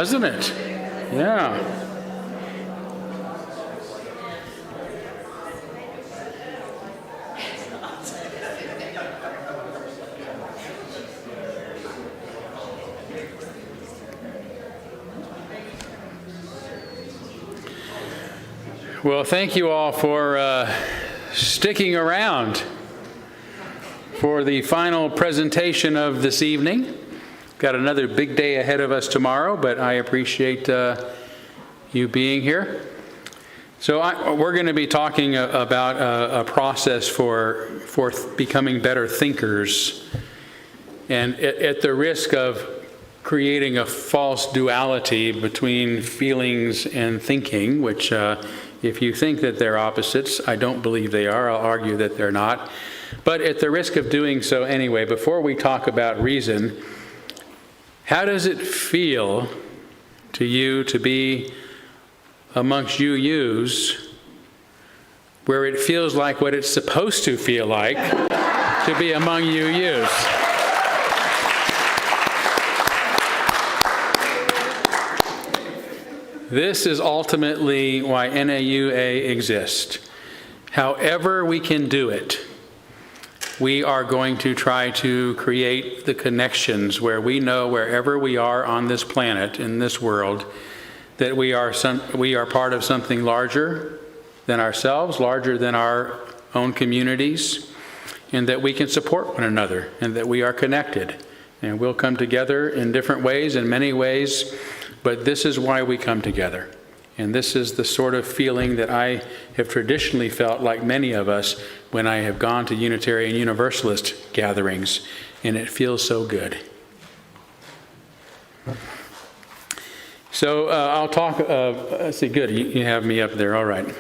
doesn't it? Yeah. Well, thank you all for sticking around for the final presentation of this evening. Got another big day ahead of us tomorrow, but I appreciate you being here. So we're going to be talking about a process for becoming better thinkers. And at the risk of creating a false duality between feelings and thinking, which if you think that they're opposites, I don't believe they are. I'll argue that they're not. But at the risk of doing so anyway, before we talk about reason, how does it feel to you to be amongst you-yous where it feels like what it's supposed to feel like to be among you-yous? This is ultimately why NAUA exists. However we can do it, we are going to try to create the connections where we know wherever we are on this planet, in this world, that we are part of something larger than ourselves, larger than our own communities, and that we can support one another, and that we are connected. And we'll come together in different ways, in many ways, but this is why we come together. And this is the sort of feeling that I have traditionally felt, like many of us, when I have gone to Unitarian Universalist gatherings, and it feels so good. So I'll talk, let's see, good, you have me up there, all right.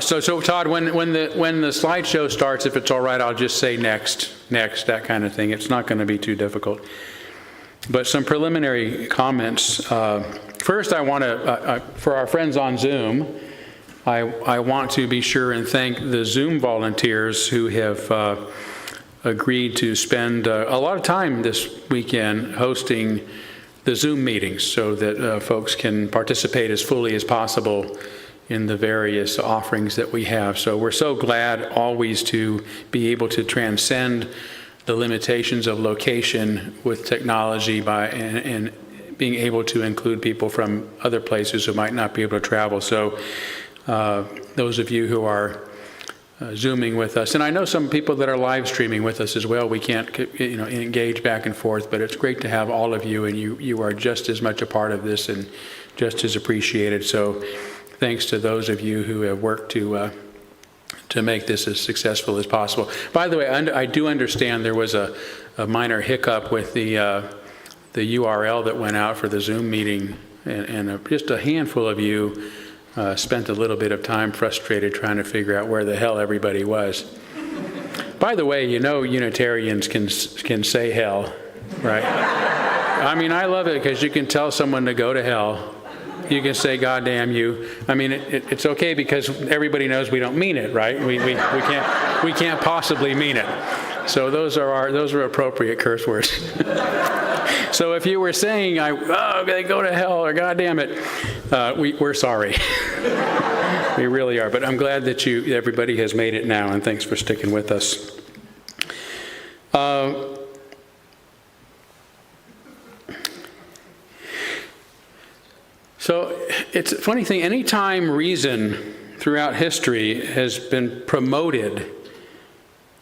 So Todd, when the slideshow starts, if it's all right, I'll just say next, that kind of thing. It's not going to be too difficult. But some preliminary comments. First, I want to, for our friends on Zoom, I want to be sure and thank the Zoom volunteers who have agreed to spend a lot of time this weekend hosting the Zoom meetings so that folks can participate as fully as possible in the various offerings that we have. So we're so glad always to be able to transcend the limitations of location with technology and being able to include people from other places who might not be able to travel. So those of you who are Zooming with us, and I know some people that are live streaming with us as well, we can't engage back and forth, but it's great to have all of you, and you are just as much a part of this and just as appreciated. So thanks to those of you who have worked to make this as successful as possible. By the way, I do understand there was a minor hiccup with the URL that went out for the Zoom meeting, and just a handful of you spent a little bit of time frustrated trying to figure out where the hell everybody was. By the way, Unitarians can say hell, right? I mean, I love it because you can tell someone to go to hell. You can say, God damn you. I mean, it's okay because everybody knows we don't mean it, right? We can't possibly mean it. So those are appropriate curse words. So if you were saying, they go to hell or God damn it, we're sorry. We really are. But I'm glad that everybody has made it now, and thanks for sticking with us. So it's a funny thing, anytime reason throughout history has been promoted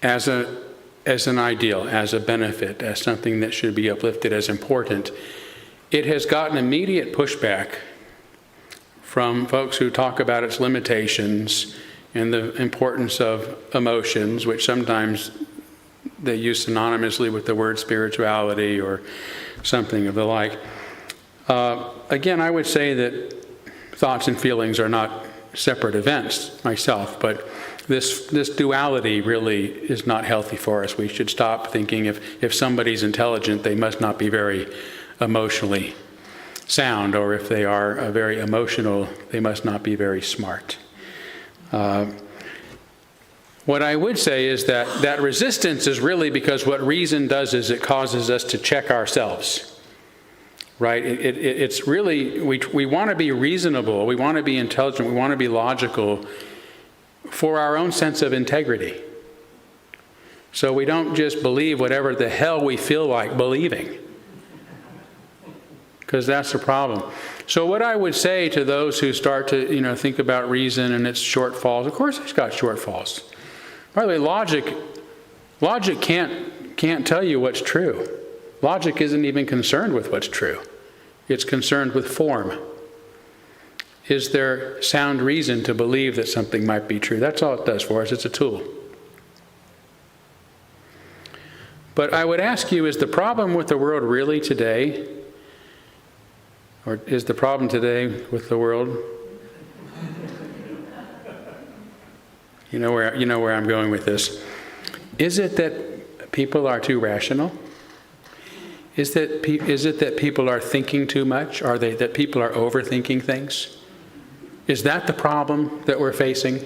as an ideal, as a benefit, as something that should be uplifted as important, it has gotten immediate pushback from folks who talk about its limitations and the importance of emotions, which sometimes they use synonymously with the word spirituality or something of the like. Again, I would say that thoughts and feelings are not separate events myself, but this duality really is not healthy for us. We should stop thinking if somebody's intelligent, they must not be very emotionally sound, or if they are very emotional, they must not be very smart. What I would say is that resistance is really because what reason does is it causes us to check ourselves. right? It's really, we want to be reasonable, we want to be intelligent, we want to be logical for our own sense of integrity. So we don't just believe whatever the hell we feel like believing, because that's the problem. So what I would say to those who start to, think about reason and its shortfalls, of course it's got shortfalls. By the way, logic can't tell you what's true. Logic isn't even concerned with what's true. It's concerned with form. Is there sound reason to believe that something might be true? That's all it does for us. It's a tool. But I would ask you, is the problem with the world really today? Or is the problem today with the world? You know where I'm going with this. Is it that people are too rational? Is it that people are thinking too much? Are they that people are overthinking things? Is that the problem that we're facing?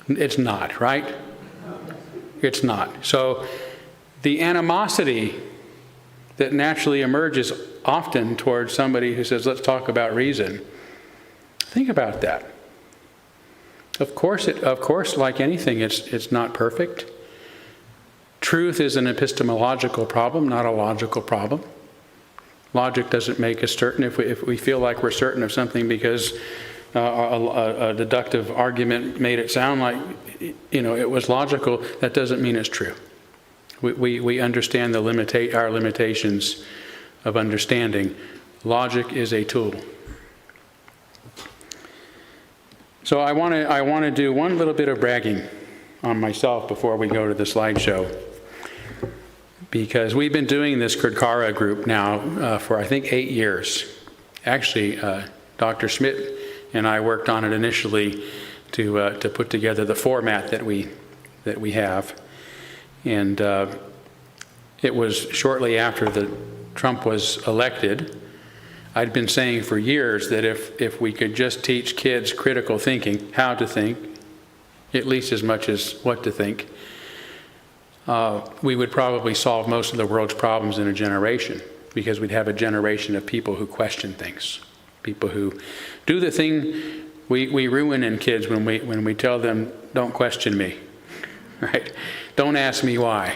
It's not, right? It's not. So the animosity that naturally emerges often towards somebody who says, let's talk about reason. Think about that. Of course, like anything, it's not perfect. Truth is an epistemological problem, not a logical problem. Logic doesn't make us certain. If we feel like we're certain of something because a deductive argument made it sound like it was logical, that doesn't mean it's true. We understand our limitations of understanding. Logic is a tool. So I want to do one little bit of bragging on myself before we go to the slideshow, because we've been doing this Kerdcera group now for I think 8 years. Actually, Dr. Schmidt and I worked on it initially to put together the format that we have, and it was shortly after Trump was elected. I'd been saying for years that if we could just teach kids critical thinking, how to think, at least as much as what to think, we would probably solve most of the world's problems in a generation, because we'd have a generation of people who question things, people who do the thing we ruin in kids when we tell them, don't question me, right? Don't ask me why.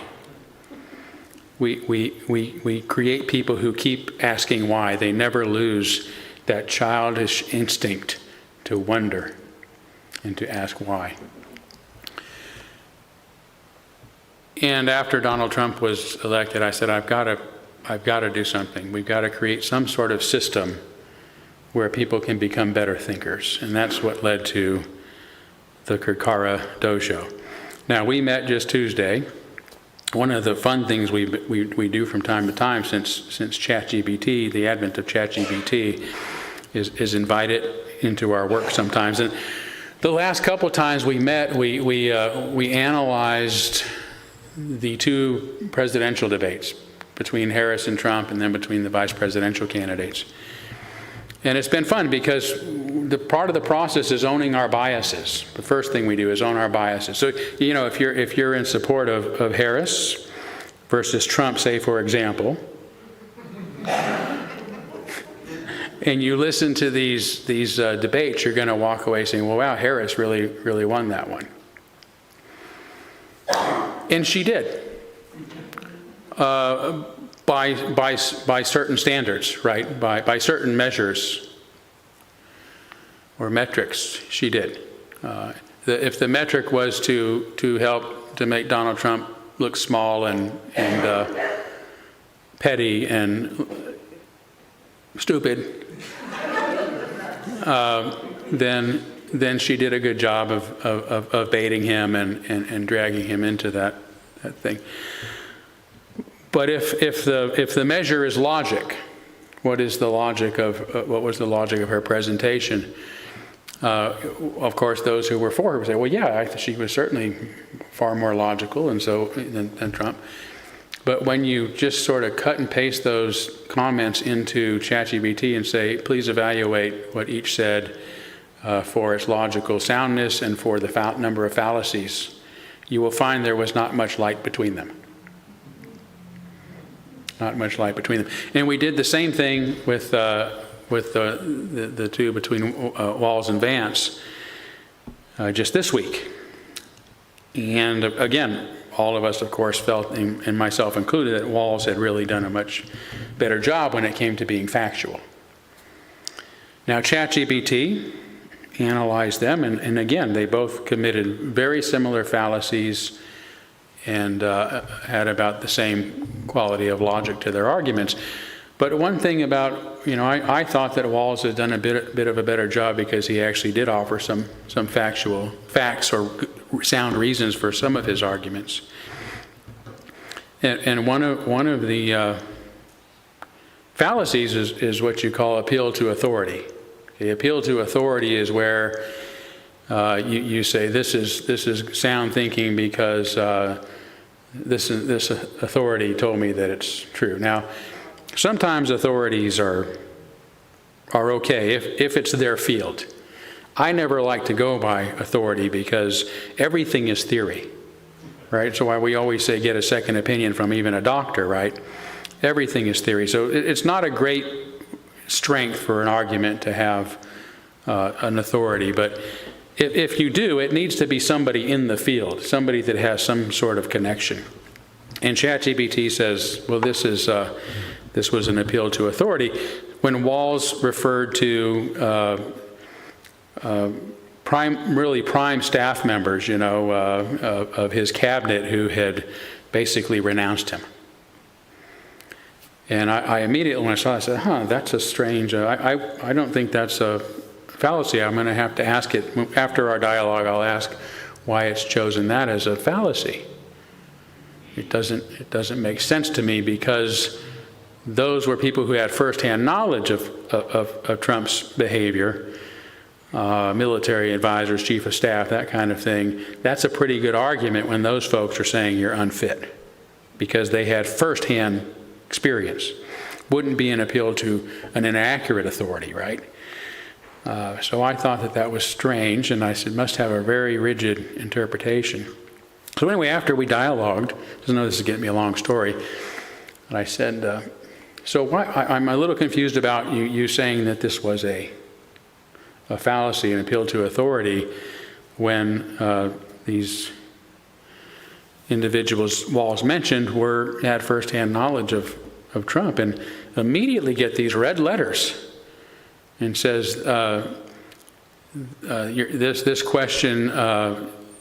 We create people who keep asking why. They never lose that childish instinct to wonder and to ask why. And after Donald Trump was elected, I said, I've got to do something. We've got to create some sort of system where people can become better thinkers. And that's what led to the Kerdcera Dojo. Now, we met just Tuesday. One of the fun things we do from time to time since ChatGPT, the advent of ChatGPT, is invite it into our work sometimes. And the last couple of times we met, we analyzed the two presidential debates between Harris and Trump, and then between the vice presidential candidates. And it's been fun because the part of the process is owning our biases. The first thing we do is own our biases. So, if you're in support of Harris versus Trump, say, for example, and you listen to these debates, you're going to walk away saying, well, wow, Harris really won that one. And she did. By certain standards, right? By certain measures or metrics, she did. If the metric was to help to make Donald Trump look small and petty and stupid, then she did a good job of baiting him and dragging him into that thing. But if the measure is logic, what was the logic of her presentation? Of course, those who were for her would say, well, yeah, she was certainly far more logical than Trump. But when you just sort of cut and paste those comments into ChatGPT and say, please evaluate what each said for its logical soundness and for the number of fallacies, you will find there was not much light between them. not much light between them. And we did the same thing with the two between Walls and Vance just this week. And again, all of us, of course, felt, and myself included, that Walls had really done a much better job when it came to being factual. Now, ChatGPT analyzed them, and again, they both committed very similar fallacies and had about the same quality of logic to their arguments. But one thing about, I thought that Walls had done a bit of a better job because he actually did offer some factual facts or sound reasons for some of his arguments. And one of the fallacies is what you call appeal to authority. The appeal to authority is where you say this is sound thinking because this authority told me that it's true. Now, sometimes authorities are okay if it's their field. I never like to go by authority because everything is theory, right? So why we always say get a second opinion from even a doctor, right? Everything is theory. So it's not a great strength for an argument to have an authority, but if you do, it needs to be somebody in the field, somebody that has some sort of connection. And ChatGPT says, well, this was an appeal to authority. When Walls referred to prime staff members, of his cabinet who had basically renounced him. And I immediately, when I saw it, I said, that's a strange, I don't think that's a fallacy. I'm going to have to ask it. After our dialogue, I'll ask why it's chosen that as a fallacy. It doesn't make sense to me because those were people who had firsthand knowledge of Trump's behavior, military advisors, chief of staff, that kind of thing. That's a pretty good argument when those folks are saying you're unfit because they had firsthand experience. Wouldn't be an appeal to an inaccurate authority, right? So I thought that was strange, and I said, must have a very rigid interpretation. So anyway, after we dialogued, I know this is getting me a long story, and I said, so why, I'm a little confused about you saying that this was a fallacy, an appeal to authority, when these individuals Walls mentioned had firsthand knowledge of Trump, and immediately get these red letters and says, this question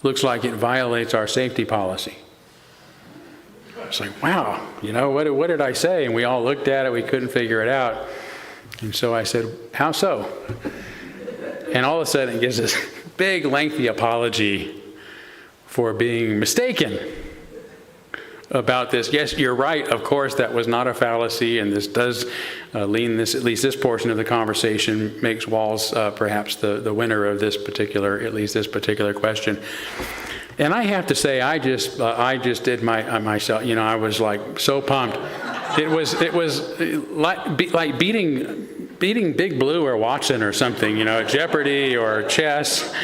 looks like it violates our safety policy. It's like, wow, what did I say? And we all looked at it, we couldn't figure it out. And so I said, how so? And all of a sudden it gives this big, lengthy apology for being mistaken about this. Yes, you're right. Of course, that was not a fallacy, and this does at least this portion of the conversation makes Walls perhaps the winner of this particular question. And I have to say, I just did myself. I was like so pumped. It was like beating Big Blue or Watson or something, Jeopardy or chess.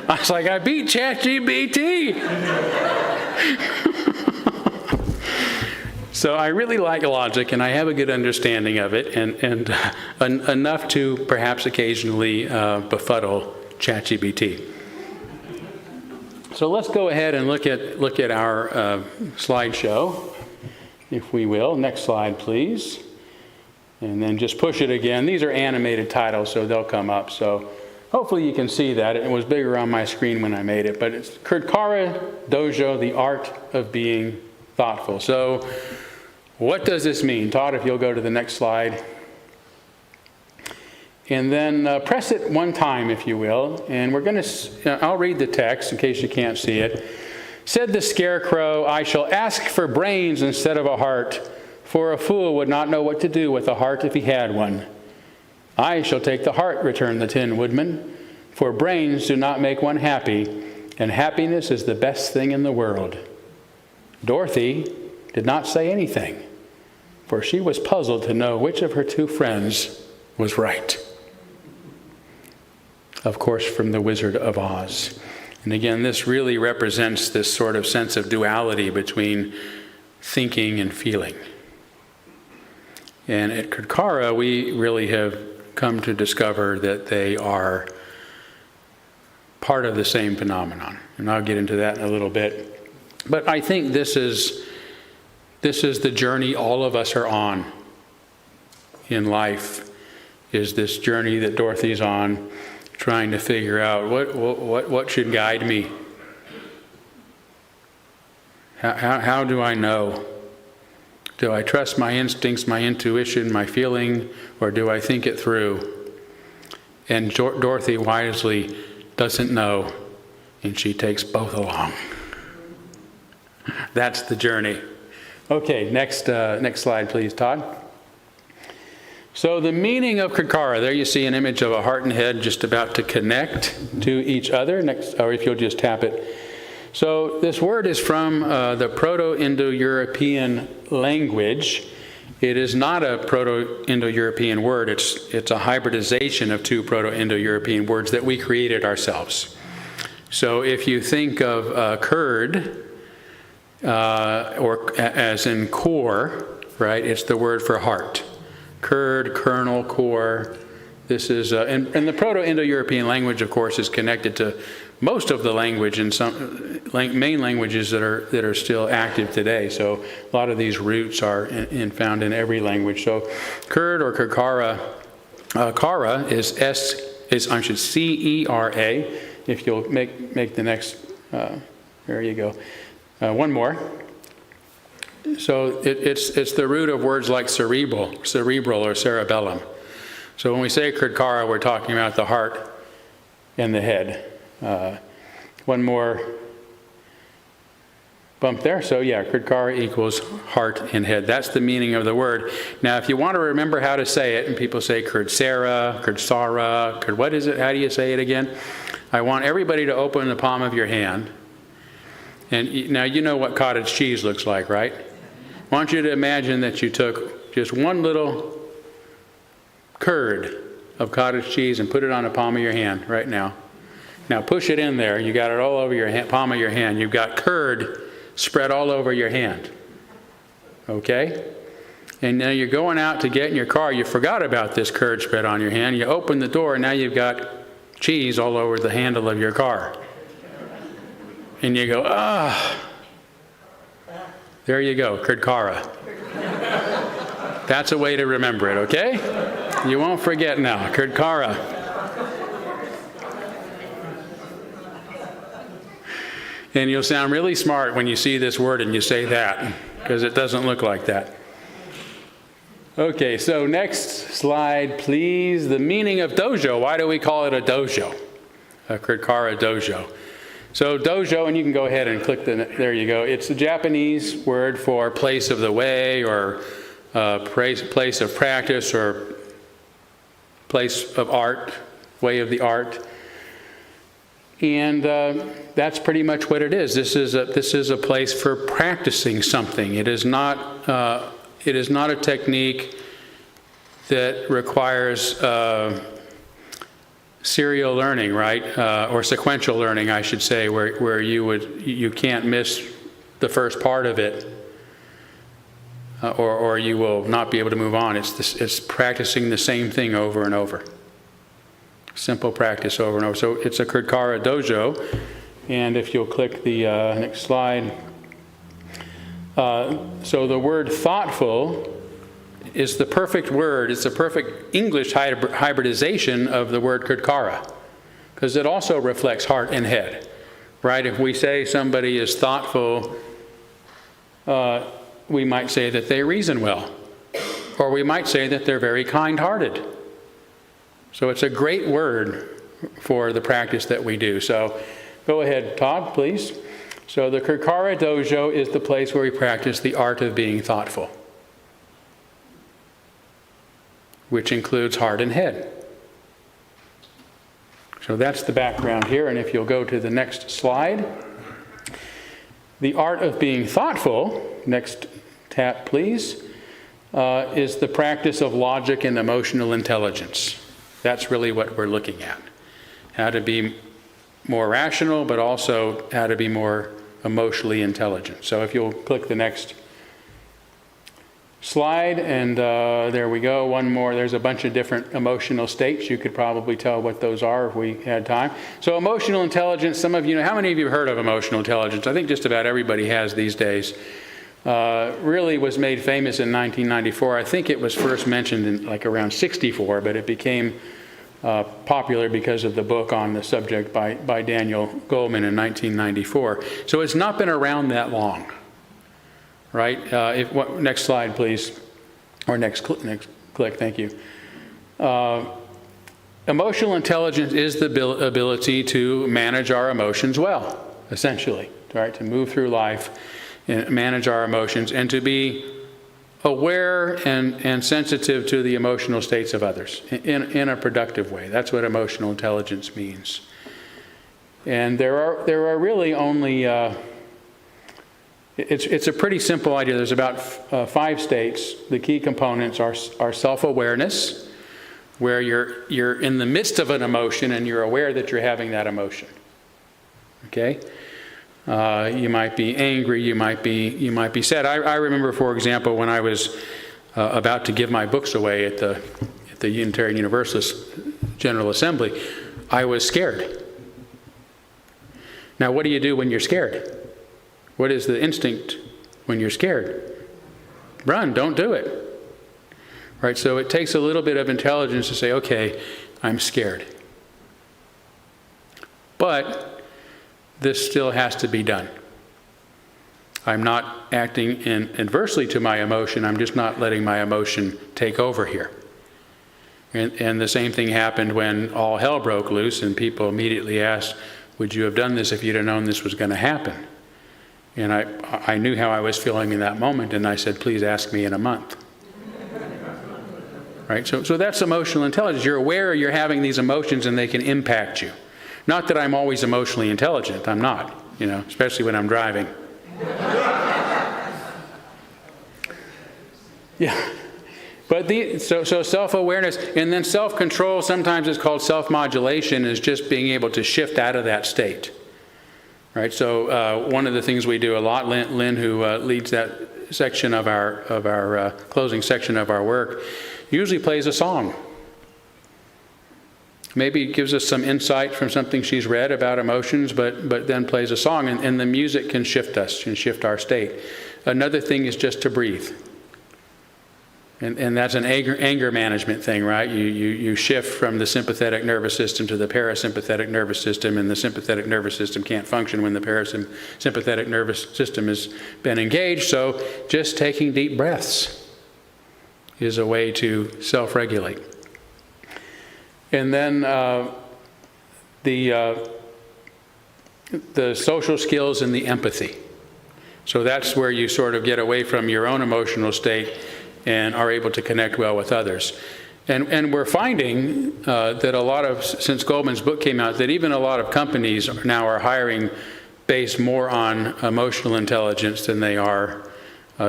I was like, I beat ChatGPT. So I really like logic, and I have a good understanding of it, and enough to perhaps occasionally befuddle ChatGPT. So let's go ahead and look at our slideshow, if we will. Next slide, please. And then just push it again. These are animated titles, so they'll come up. So hopefully you can see that. It was bigger on my screen when I made it, but it's Kerdcera Dojo, the art of being thoughtful. So what does this mean? Todd, if you'll go to the next slide. And then press it one time, if you will. And we're going to, I'll read the text in case you can't see it. Said the scarecrow, I shall ask for brains instead of a heart, for a fool would not know what to do with a heart if he had one. I shall take the heart, returned the Tin Woodman, for brains do not make one happy, and happiness is the best thing in the world. Dorothy did not say anything, for she was puzzled to know which of her two friends was right. Of course, from the Wizard of Oz. And again, this really represents this sort of sense of duality between thinking and feeling. And at Kerdcera, we really have come to discover that they are part of the same phenomenon. And I'll get into that in a little bit. But I think this is the journey all of us are on in life, is this journey that Dorothy's on, trying to figure out what should guide me. How do I know? Do I trust my instincts, my intuition, my feeling, or do I think it through? And Dorothy wisely doesn't know, and she takes both along. That's the journey. Okay, next slide, please, Todd. So the meaning of Kerdcera, there you see an image of a heart and head just about to connect to each other. Next, or if you'll just tap it. So this word is from the Proto-Indo-European language. It is not a Proto-Indo-European word. It's a hybridization of two Proto-Indo-European words that we created ourselves. So if you think of Kurd, or as in core, right? It's the word for heart. Kurd, kernel, core. This is, and the Proto-Indo-European language, of course, is connected to most of the language and some main languages that are still active today. So a lot of these roots are found in every language. So Kurd or Kerdcera, Kara is C-E-R-A. If you'll make the next, there you go. One more. So it's the root of words like cerebral or cerebellum. So when we say Kerdcera, we're talking about the heart and the head. One more bump there. So yeah, Kerdcera equals heart and head. That's the meaning of the word. Now, if you want to remember how to say it, and people say Kerdcera, what is it? How do you say it again? I want everybody to open the palm of your hand. And now you know what cottage cheese looks like, right? I want you to imagine that you took just one little curd of cottage cheese and put it on the palm of your hand right now. Now push it in there. You got it all over your palm of your hand. You've got curd spread all over your hand. Okay? And now you're going out to get in your car. You forgot about this curd spread on your hand. You open the door, and now you've got cheese all over the handle of your car. And you go, there you go, Kerdcera. That's a way to remember it, okay? You won't forget now, Kerdcera. And you'll sound really smart when you see this word and you say that, because it doesn't look like that. Okay, so next slide, please. The meaning of dojo. Why do we call it a dojo? A Kerdcera dojo. So dojo, and you can go ahead and click there you go. It's the Japanese word for place of the way, or place of practice, or place of art, way of the art. And that's pretty much what it is. This is a place for practicing something. It is not a technique that requires serial learning, right? Or sequential learning, I should say, where you can't miss the first part of it, or you will not be able to move on. It's practicing the same thing over and over. Simple practice over and over. So it's a Kerdcera dojo, and if you'll click the next slide. So the word thoughtful is the perfect word. It's a perfect English hybridization of the word Kerdcera, because it also reflects heart and head, right? If we say somebody is thoughtful, we might say that they reason well, or we might say that they're very kind-hearted. So it's a great word for the practice that we do. So go ahead, Todd, please. So the Kerdcera dojo is the place where we practice the art of being thoughtful, which includes heart and head. So that's the background here, and if you'll go to the next slide. The art of being thoughtful, next tap please, is the practice of logic and emotional intelligence. That's really what we're looking at. How to be more rational, but also how to be more emotionally intelligent. So if you'll click the next slide, and there we go. One more. There's a bunch of different emotional states. You could probably tell what those are if we had time. So emotional intelligence, some of you know, how many of you have heard of emotional intelligence? I think just about everybody has these days. Really was made famous in 1994. I think it was first mentioned in like around 64, but it became popular because of the book on the subject by Daniel Goleman in 1994. So it's not been around that long, right? Next slide, please, or next click. Thank you. Emotional intelligence is the ability to manage our emotions well, essentially, right? To move through life and manage our emotions, and to be aware and sensitive to the emotional states of others in a productive way. That's what emotional intelligence means. And there are really only it's a pretty simple idea. There's about 5 states. The key components are self-awareness, where you're in the midst of an emotion and you're aware that you're having that emotion. Okay. You might be angry, you might be sad. I remember, for example, when I was about to give my books away at the Unitarian Universalist General Assembly, I was scared. Now, what do you do when you're scared? What is the instinct when you're scared? Run, don't do it. Right, so it takes a little bit of intelligence to say, okay, I'm scared. But this still has to be done. I'm not acting adversely to my emotion. I'm just not letting my emotion take over here. And the same thing happened when all hell broke loose and people immediately asked, would you have done this if you'd have known this was going to happen? And I knew how I was feeling in that moment, and I said, please ask me in a month. Right? So that's emotional intelligence. You're aware you're having these emotions and they can impact you. Not that I'm always emotionally intelligent. I'm not, especially when I'm driving. Yeah. But so self-awareness, and then self-control, sometimes it's called self-modulation, is just being able to shift out of that state. Right? So one of the things we do a lot, Lynn, who leads that section of our closing section of our work, usually plays a song. Maybe gives us some insight from something she's read about emotions, but then plays a song, and the music can shift us, can shift our state. Another thing is just to breathe. And that's an anger management thing, right? You shift from the sympathetic nervous system to the parasympathetic nervous system, and the sympathetic nervous system can't function when the parasympathetic nervous system has been engaged. So just taking deep breaths is a way to self-regulate. And then the social skills and the empathy. So that's where you sort of get away from your own emotional state and are able to connect well with others. And we're finding that a lot of, since Goldman's book came out, that even a lot of companies now are hiring based more on emotional intelligence than they are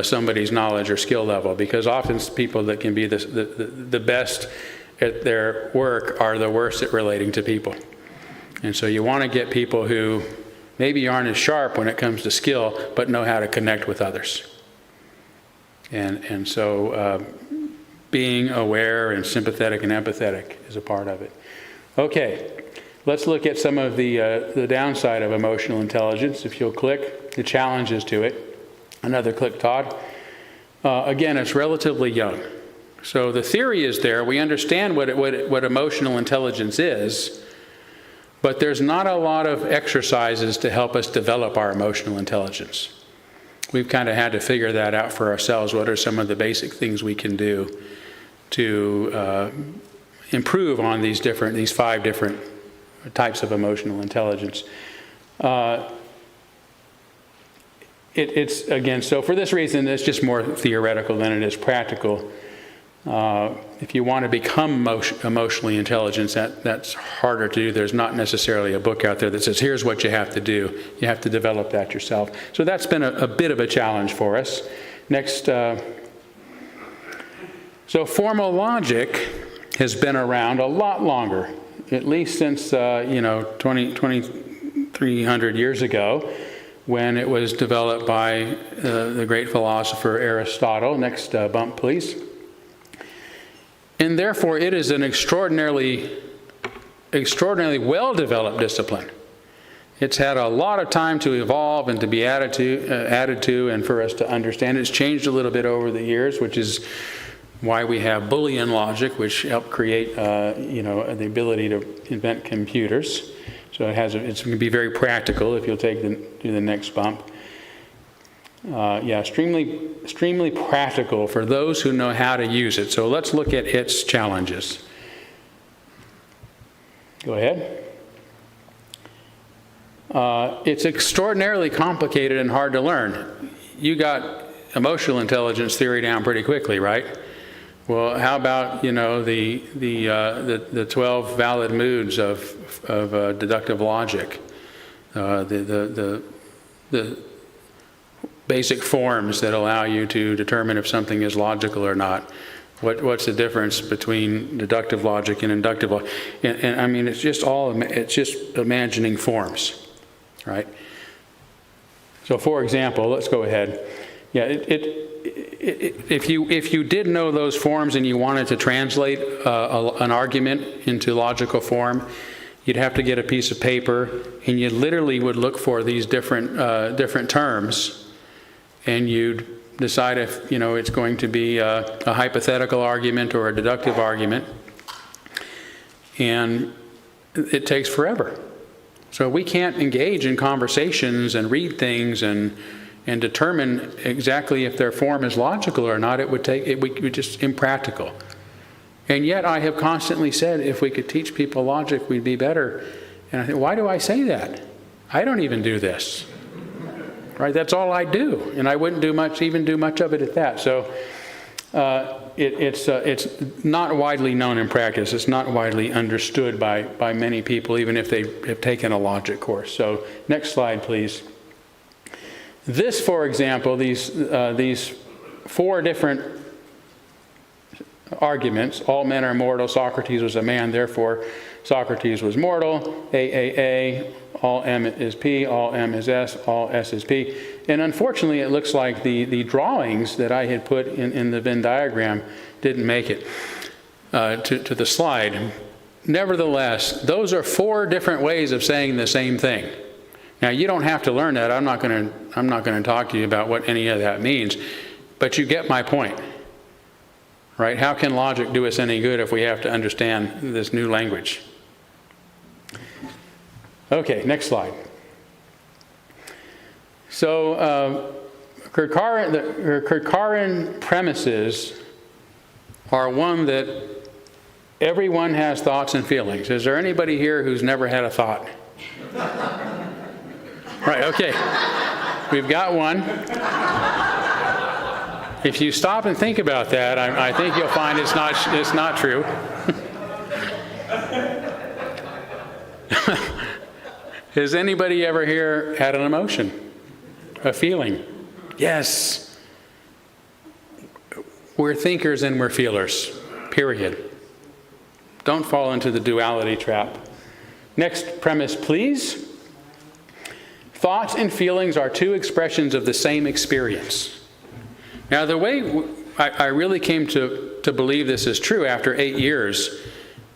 somebody's knowledge or skill level, because often people that can be the best at their work are the worst at relating to people. And so you want to get people who maybe aren't as sharp when it comes to skill, but know how to connect with others. And so being aware and sympathetic and empathetic is a part of it. Okay, let's look at some of the downside of emotional intelligence. If you'll click, the challenges to it. Another click, Todd. Again, it's relatively young. So the theory is there. We understand what emotional intelligence is, but there's not a lot of exercises to help us develop our emotional intelligence. We've kind of had to figure that out for ourselves. What are some of the basic things we can do to improve on these 5 different types of emotional intelligence? It's again, so for this reason, it's just more theoretical than it is practical. If you want to become emotionally intelligent, that's harder to do. There's not necessarily a book out there that says, here's what you have to do. You have to develop that yourself. So that's been a bit of a challenge for us. Next, so formal logic has been around a lot longer, at least since 2300 years ago, when it was developed by the great philosopher Aristotle. Next bump, please. And therefore, it is an extraordinarily well-developed discipline. It's had a lot of time to evolve and to be added to, and for us to understand. It's changed a little bit over the years, which is why we have Boolean logic, which helped create, the ability to invent computers. So it's going to be very practical if you'll do the next bump. Extremely practical for those who know how to use it. So let's look at its challenges. Go ahead. It's extraordinarily complicated and hard to learn. You got emotional intelligence theory down pretty quickly, right? Well, how about the 12 valid moods of deductive logic, the basic forms that allow you to determine if something is logical or not. What's the difference between deductive logic and inductive logic? And I mean, it's just imagining forms, right? So, for example, let's go ahead. Yeah, if you did know those forms and you wanted to translate an argument into logical form, you'd have to get a piece of paper and you literally would look for these different terms, and you'd decide if it's going to be a hypothetical argument or a deductive argument, and it takes forever. So we can't engage in conversations and read things and determine exactly if their form is logical or not. It would be just impractical. And yet I have constantly said if we could teach people logic, we'd be better. And I think, why do I say that? I don't even do this. Right? That's all I do. And I wouldn't do much of it at that. So it's not widely known in practice. It's not widely understood by many people, even if they have taken a logic course. So next slide, please. This, for example, these four different arguments: all men are mortal, Socrates was a man, therefore Socrates was mortal, AAA, all M is P, all M is S, all S is P. And unfortunately, it looks like the drawings that I had put in the Venn diagram didn't make it to the slide. Nevertheless, those are four different ways of saying the same thing. Now, you don't have to learn that. I'm not going to talk to you about what any of that means, but you get my point, right? How can logic do us any good if we have to understand this new language? Okay, next slide. So, Kerdcerian premises are one that everyone has thoughts and feelings. Is there anybody here who's never had a thought? Right, okay. We've got one. If you stop and think about that, I think you'll find it's not true. Has anybody ever here had an emotion, a feeling? Yes. We're thinkers and we're feelers, period. Don't fall into the duality trap. Next premise, please. Thoughts and feelings are two expressions of the same experience. Now, the way I really came to believe this is true after 8 years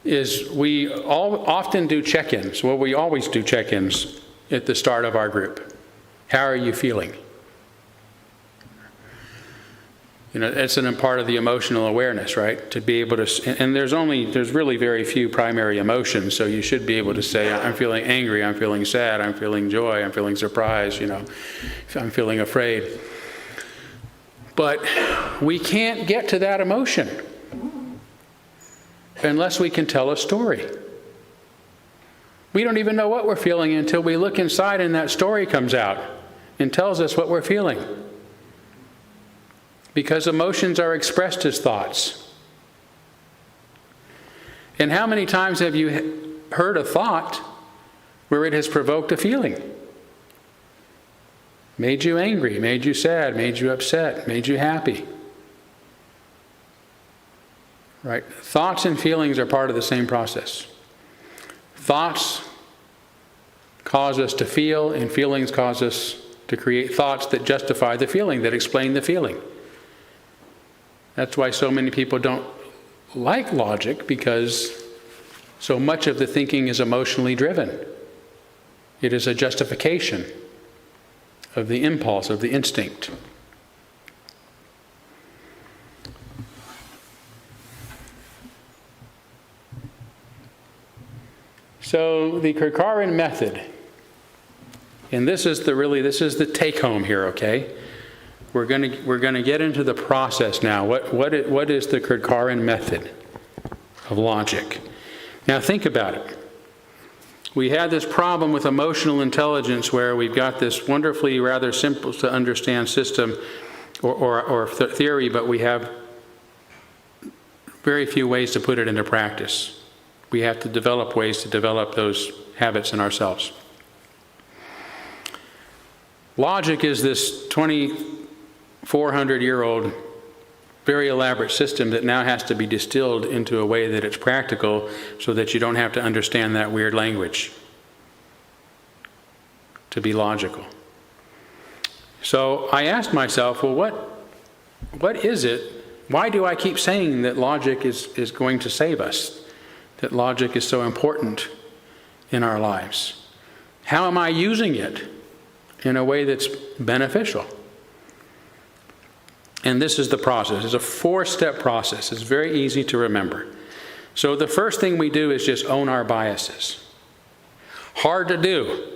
is we often do check-ins. Well, we always do check-ins at the start of our group. How are you feeling? It's a part of the emotional awareness, right? To be able to, and there's really very few primary emotions, so you should be able to say, I'm feeling angry, I'm feeling sad, I'm feeling joy, I'm feeling surprise, I'm feeling afraid. But we can't get to that emotion unless we can tell a story. We don't even know what we're feeling until we look inside and that story comes out and tells us what we're feeling. Because emotions are expressed as thoughts. And how many times have you heard a thought where it has provoked a feeling? Made you angry, made you sad, made you upset, made you happy. Right? Thoughts and feelings are part of the same process. Thoughts cause us to feel, and feelings cause us to create thoughts that justify the feeling, that explain the feeling. That's why so many people don't like logic, because so much of the thinking is emotionally driven. It is a justification of the impulse, of the instinct. So the Kerdcera method, and this is the take home here, okay? We're going to get into the process now. What is the Kerdcera method of logic? Now think about it. We had this problem with emotional intelligence where we've got this wonderfully rather simple to understand system or theory, but we have very few ways to put it into practice. We have to develop ways to develop those habits in ourselves. Logic is this 2,400-year-old, very elaborate system that now has to be distilled into a way that it's practical so that you don't have to understand that weird language to be logical. So I asked myself, well, what is it? Why do I keep saying that logic is going to save us? That logic is so important in our lives? How am I using it in a way that's beneficial? And this is the process. It's a 4-step process. It's very easy to remember. So the first thing we do is just own our biases. Hard to do.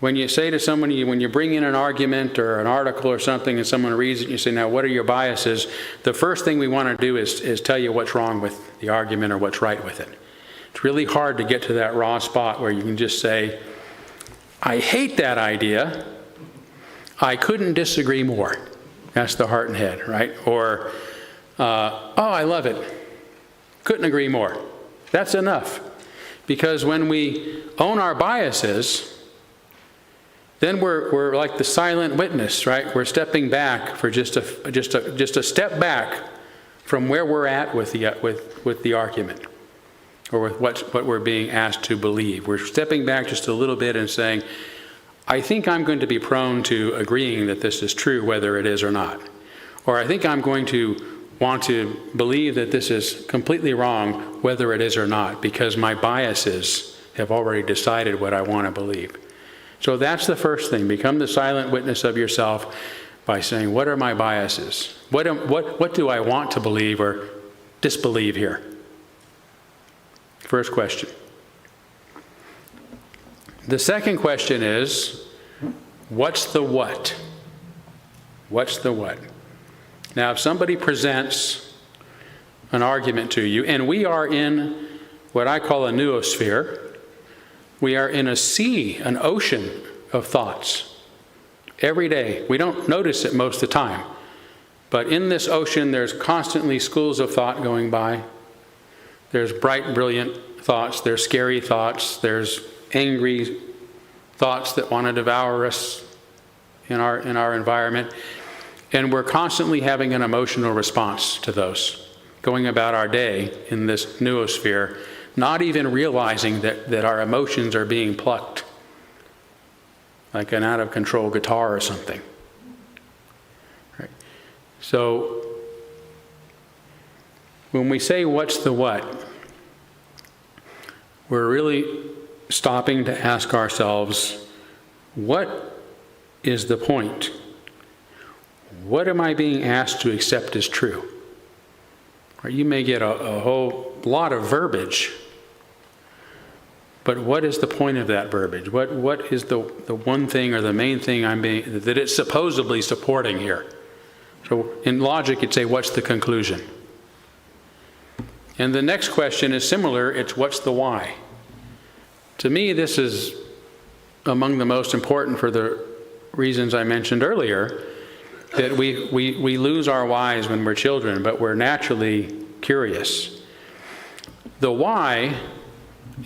When you say to someone, when you bring in an argument or an article or something and someone reads it and you say, now what are your biases? The first thing we want to do is tell you what's wrong with the argument or what's right with it. It's really hard to get to that raw spot where you can just say, I hate that idea. I couldn't disagree more. That's the heart and head, right? Or, oh, I love it. Couldn't agree more. That's enough. Because when we own our biases, then we're like the silent witness, right? We're stepping back for just a step back from where we're at with the argument, or with what we're being asked to believe. We're stepping back just a little bit and saying, I think I'm going to be prone to agreeing that this is true, whether it is or not. Or I think I'm going to want to believe that this is completely wrong, whether it is or not, because my biases have already decided what I want to believe. So that's the first thing. Become the silent witness of yourself by saying, what are my biases? What do I want to believe or disbelieve here? First question. The second question is, what's the what? What's the what? Now, if somebody presents an argument to you, and we are in what I call a noosphere, we are in a sea, an ocean of thoughts every day. We don't notice it most of the time. But in this ocean, there's constantly schools of thought going by. There's bright, brilliant thoughts. There's scary thoughts. There's angry thoughts that want to devour us in our environment. And we're constantly having an emotional response to those, going about our day in this noosphere, not even realizing that our emotions are being plucked like an out-of-control guitar or something. Right. So when we say what's the what, we're really stopping to ask ourselves, what is the point? What am I being asked to accept as true? Or you may get a whole lot of verbiage, but what is the point of that verbiage? What is the one thing or the main thing that it's supposedly supporting here? So in logic, you'd say, what's the conclusion? And the next question is similar. It's what's the why? To me, this is among the most important for the reasons I mentioned earlier, that we lose our whys when we're children, but we're naturally curious. The why,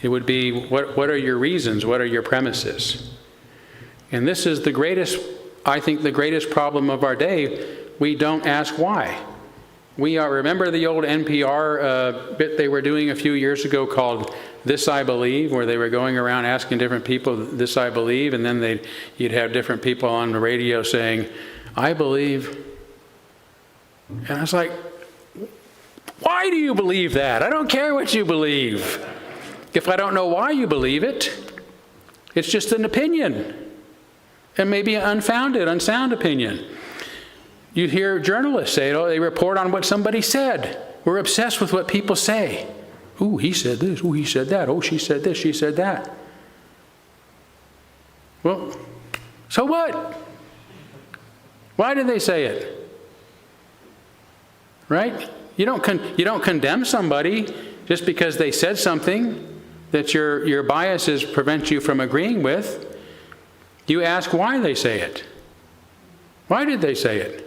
it would be, what are your reasons? What are your premises? And this is I think the greatest problem of our day. We don't ask why. Remember the old NPR bit they were doing a few years ago called This I Believe, where they were going around asking different people, this I believe, and then you'd have different people on the radio saying, I believe. And I was like, why do you believe that? I don't care what you believe. If I don't know why you believe it, it's just an opinion. And maybe an unsound opinion. You hear journalists say, they report on what somebody said. We're obsessed with what people say. Ooh, he said this. Ooh, he said that. Oh, she said this. She said that. Well, so what? Why did they say it? Right? You don't condemn somebody just because they said something that your biases prevent you from agreeing with. You ask why they say it. Why did they say it?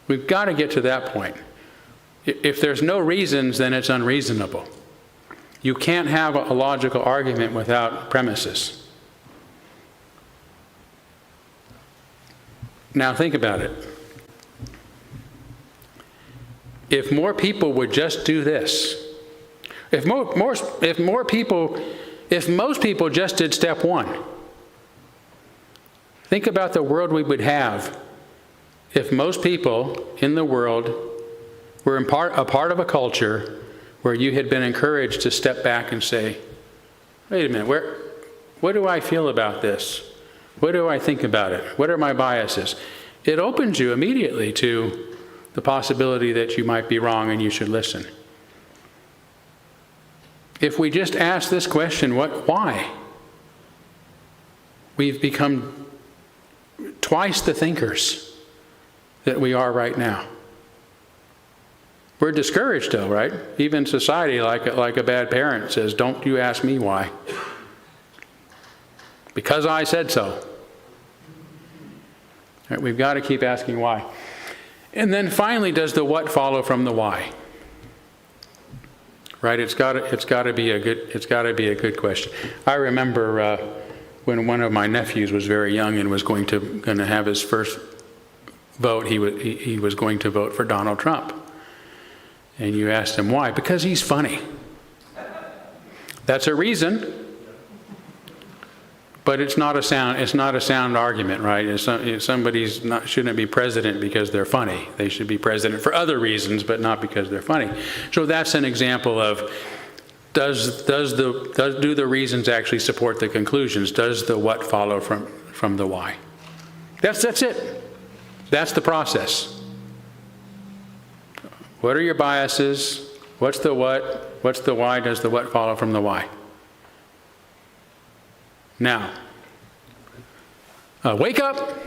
We've got to get to that point. If there's no reasons, then it's unreasonable. You can't have a logical argument without premises. Now think about it. If more people would just do this, if most people just did step one, think about the world we would have if most people in the world were a part of a culture where you had been encouraged to step back and say, wait a minute, what do I feel about this? What do I think about it? What are my biases? It opens you immediately to the possibility that you might be wrong and you should listen. If we just ask this question, why? We've become twice the thinkers that we are right now. We're discouraged though, right? Even society, like a bad parent says, don't you ask me why. Because I said so. Right, we've got to keep asking why. And then finally, does the what follow from the why? Right? It's got to be a good question. I remember when one of my nephews was very young and was going to have his first vote, he was going to vote for Donald Trump. And you asked him why? Because he's funny. That's a reason. But it's not a sound argument, right? Shouldn't be president because they're funny. They should be president for other reasons, but not because they're funny. So that's an example of do the reasons actually support the conclusions? Does the what follow from the why? That's it. That's the process. What are your biases? What's the what? What's the why? Does the what follow from the why? Now, wake up.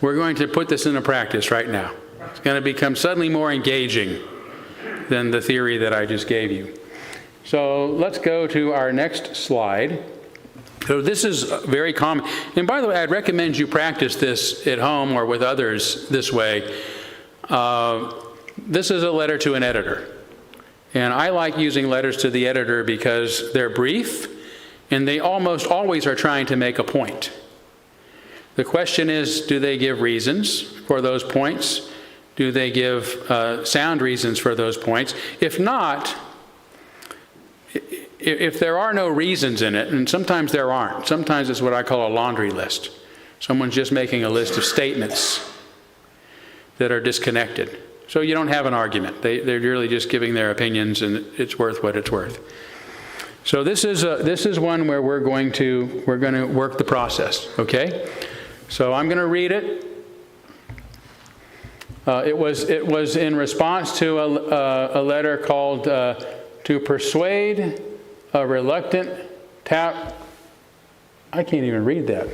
We're going to put this into practice right now. It's going to become suddenly more engaging than the theory that I just gave you. So let's go to our next slide. So this is very common. And by the way, I'd recommend you practice this at home or with others this way. This is a letter to an editor. And I like using letters to the editor because they're brief and they almost always are trying to make a point. The question is, do they give reasons for those points? Do they give sound reasons for those points? If not, if there are no reasons in it, and sometimes there aren't, sometimes it's what I call a laundry list. Someone's just making a list of statements that are disconnected. So you don't have an argument. They're really just giving their opinions, and it's worth what it's worth. So this is one where we're going to work the process. Okay, so I'm going to read it. It was in response to a letter called "To Persuade a Reluctant Tap." I can't even read that.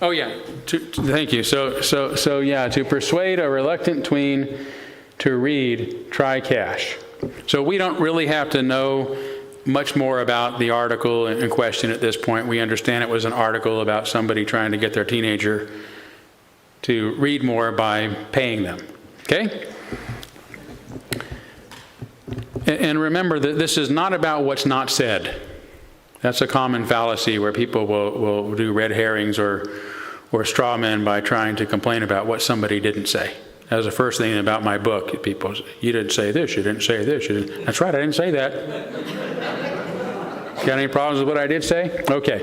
Oh yeah, thank you. So yeah, to persuade a reluctant tween to read, try cash. So we don't really have to know much more about the article in question at this point. We understand it was an article about somebody trying to get their teenager to read more by paying them. Okay? And remember that this is not about what's not said. That's a common fallacy where people will do red herrings or or straw men by trying to complain about what somebody didn't say. That was the first thing about my book. People, you didn't say this, you didn't say this. You didn't. That's right, I didn't say that. Got any problems with what I did say? Okay.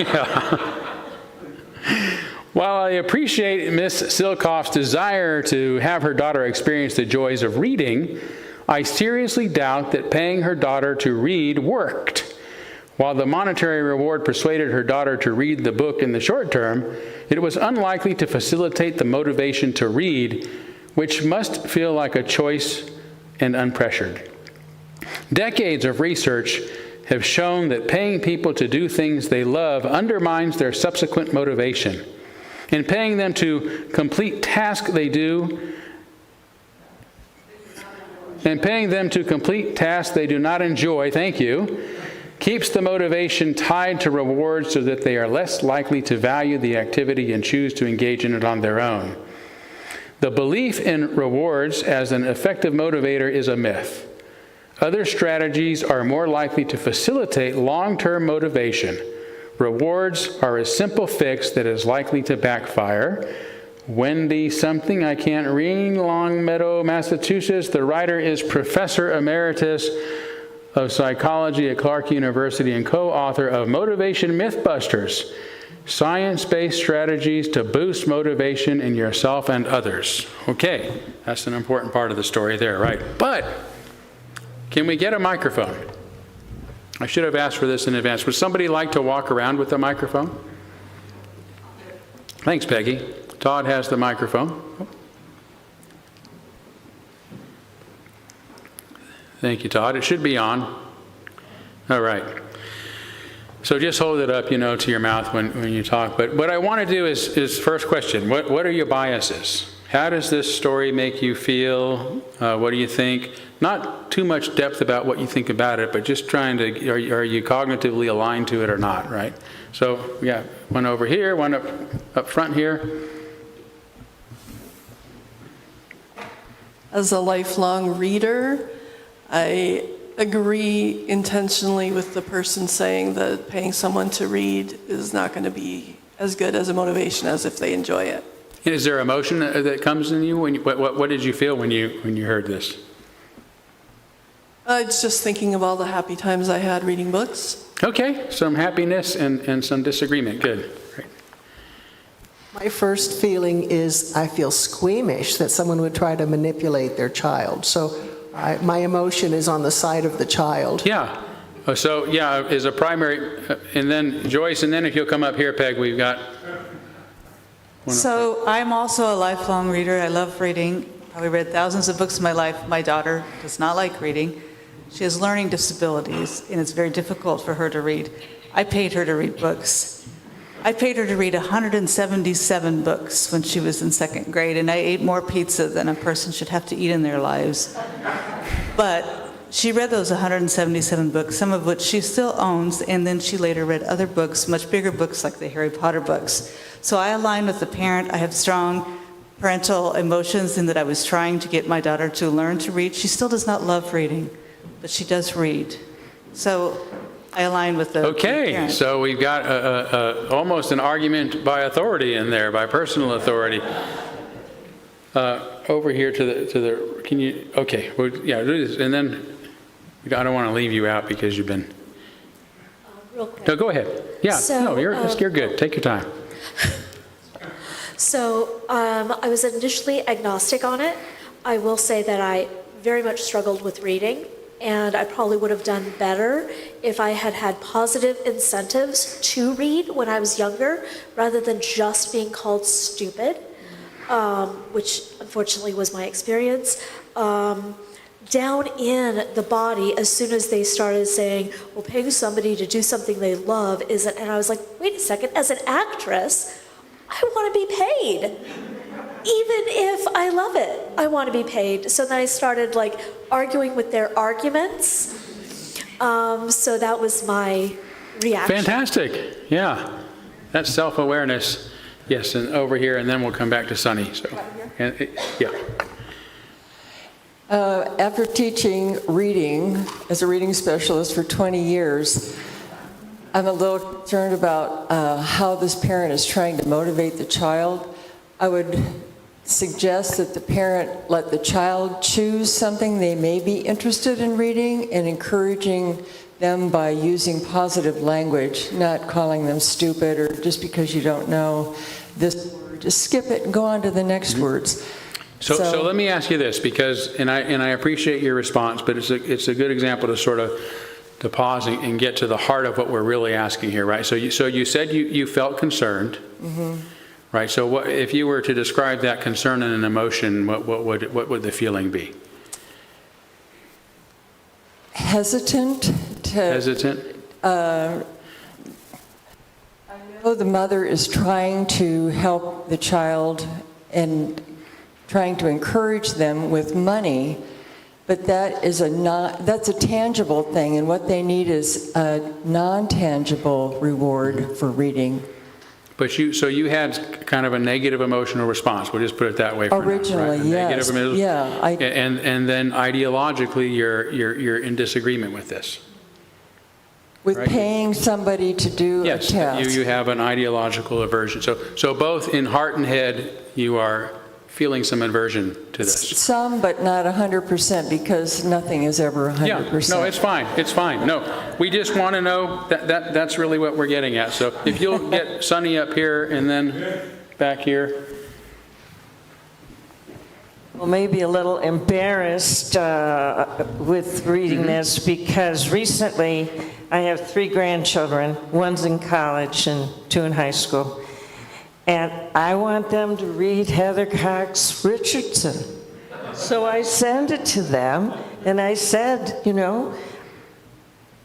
Yeah. While I appreciate Miss Silkoff's desire to have her daughter experience the joys of reading, I seriously doubt that paying her daughter to read worked. While the monetary reward persuaded her daughter to read the book in the short term, it was unlikely to facilitate the motivation to read, which must feel like a choice and unpressured. Decades of research have shown that paying people to do things they love undermines their subsequent motivation. In paying them to complete tasks they do not enjoy, keeps the motivation tied to rewards so that they are less likely to value the activity and choose to engage in it on their own. The belief in rewards as an effective motivator is a myth. Other strategies are more likely to facilitate long-term motivation. Rewards are a simple fix that is likely to backfire. Wendy something, I can't read, Longmeadow, Massachusetts. The writer is Professor Emeritus of Psychology at Clark University and co-author of Motivation Mythbusters, Science-Based Strategies to Boost Motivation in Yourself and Others. Okay, that's an important part of the story there, right? But can we get a microphone? I should have asked for this in advance. Would somebody like to walk around with the microphone? Thanks, Peggy. Todd has the microphone. Thank you, Todd. It should be on. All right. So just hold it up, to your mouth when you talk. But what I want to do is first question, what are your biases? How does this story make you feel? What do you think? Not too much depth about what you think about it, but just trying to, are you cognitively aligned to it or not, right? So, yeah, one over here, one up front here. As a lifelong reader, I agree intentionally with the person saying that paying someone to read is not going to be as good as a motivation as if they enjoy it. And is there emotion that comes in you? What did you feel when you heard this? It's just thinking of all the happy times I had reading books. Okay, some happiness and some disagreement. Good. Great. My first feeling is I feel squeamish that someone would try to manipulate their child. So my emotion is on the side of the child. Yeah. So, yeah, is a primary, and then Joyce, and then if you'll come up here, Peg, we've got one. So I'm also a lifelong reader. I love reading. Probably read thousands of books in my life. My daughter does not like reading. She has learning disabilities, and it's very difficult for her to read. I paid her to read books. I paid her to read 177 books when she was in second grade, and I ate more pizza than a person should have to eat in their lives. But she read those 177 books, some of which she still owns, and then she later read other books, much bigger books like the Harry Potter books. So I align with the parent. I have strong parental emotions in that I was trying to get my daughter to learn to read. She still does not love reading, but she does read. So I align with the parent. So we've got almost an argument by authority in there, by personal authority. Over here to the can you, okay, well, yeah, do this, and then I don't want to leave you out because you've been. Real quick. No, go ahead. Yeah, So, no, you're good. Take your time. So I was initially agnostic on it. I will say that I very much struggled with reading, and I probably would have done better if I had had positive incentives to read when I was younger, rather than just being called stupid, which unfortunately was my experience. Down in the body, as soon as they started saying, well, paying somebody to do something they love isn't, and I was like, wait a second, as an actress, I want to be paid. Even if I love it, I want to be paid. So then I started arguing with their arguments. So that was my reaction. Fantastic. Yeah. That's self-awareness. Yes, and over here, and then we'll come back to Sunny. So, yeah. After teaching reading as a reading specialist for 20 years, I'm a little concerned about how this parent is trying to motivate the child. I would suggest that the parent let the child choose something they may be interested in reading and encouraging them by using positive language, not calling them stupid or just because you don't know this word, just skip it and go on to the next words. So let me ask you this, because, and I appreciate your response, but it's a good example to sort of to pause and get to the heart of what we're really asking here, right? So you said you felt concerned, right? So what if you were to describe that concern and an emotion? What would the feeling be? Hesitant. I know the mother is trying to help the child and trying to encourage them with money, but that's a tangible thing, and what they need is a non-tangible reward for reading. But so you had kind of a negative emotional response. We'll just put it that way. For Originally, now, right? yes. Yeah. And then ideologically, you're in disagreement with this. With right? paying somebody to do a task. Yes, you have an ideological aversion. So both in heart and head, you are feeling some aversion to this. Some, but not 100%, because nothing is ever 100%. Yeah, no, it's fine. It's fine. No, we just want to know that's really what we're getting at. So if you'll get Sunny up here and then back here. Well, maybe a little embarrassed with reading this, because recently I have 3 grandchildren. One's in college and 2 in high school. And I want them to read Heather Cox Richardson. So I sent it to them, and I said,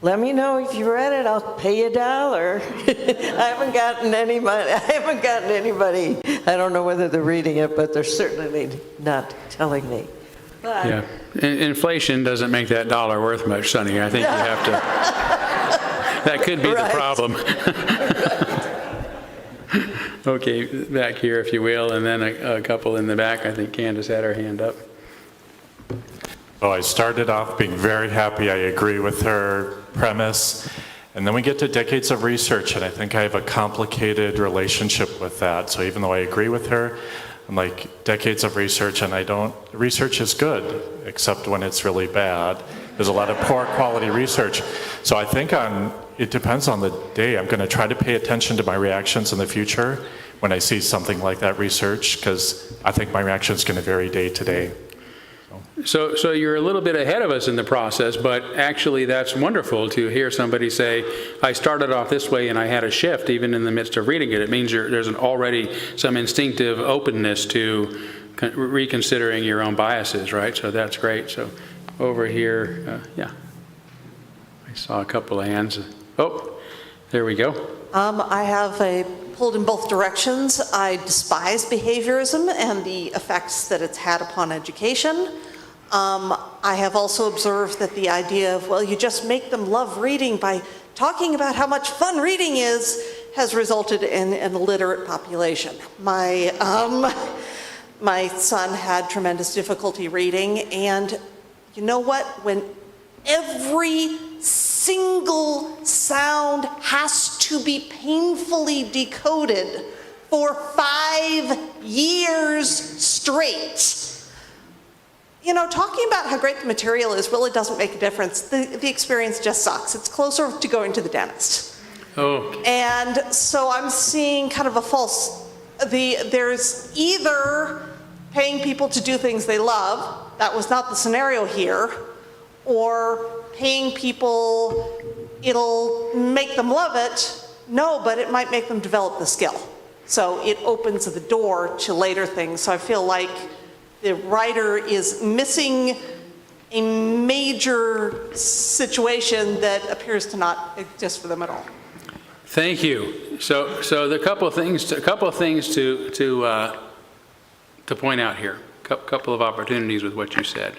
let me know if you read it, I'll pay you $1. I haven't gotten any money. I haven't gotten anybody. I don't know whether they're reading it, but they're certainly not telling me. But Yeah, inflation doesn't make that dollar worth much, Sonny. I think you have to. That could be the problem. Okay, back here, if you will, and then a couple in the back. I think Candace had her hand up. Oh, I started off being very happy. I agree with her premise. And then we get to decades of research, and I think I have a complicated relationship with that. So even though I agree with her, I'm like, decades of research, and research is good, except when it's really bad. There's a lot of poor quality research. So I think it depends on the day. I'm going to try to pay attention to my reactions in the future when I see something like that research, because I think my reaction is going to vary day to day. So you're a little bit ahead of us in the process, but actually that's wonderful to hear somebody say, I started off this way and I had a shift even in the midst of reading it. It means there's already some instinctive openness to reconsidering your own biases, right? So that's great. So over here, yeah. I saw a couple of hands. Oh, there we go. I have pulled in both directions. I despise behaviorism and the effects that it's had upon education. I have also observed that the idea of, well, you just make them love reading by talking about how much fun reading is, has resulted in an illiterate population. My son had tremendous difficulty reading, and you know what? When every single sound has to be painfully decoded for 5 years straight. Talking about how great the material is really doesn't make a difference. The experience just sucks. It's closer to going to the dentist. Oh. And so I'm seeing kind of a there's either paying people to do things they love, that was not the scenario here, or paying people, it'll make them love it. No, but it might make them develop the skill. So it opens the door to later things. So I feel like the writer is missing a major situation that appears to not exist for them at all. Thank you. So the couple of things to point out here. A couple of opportunities with what you said.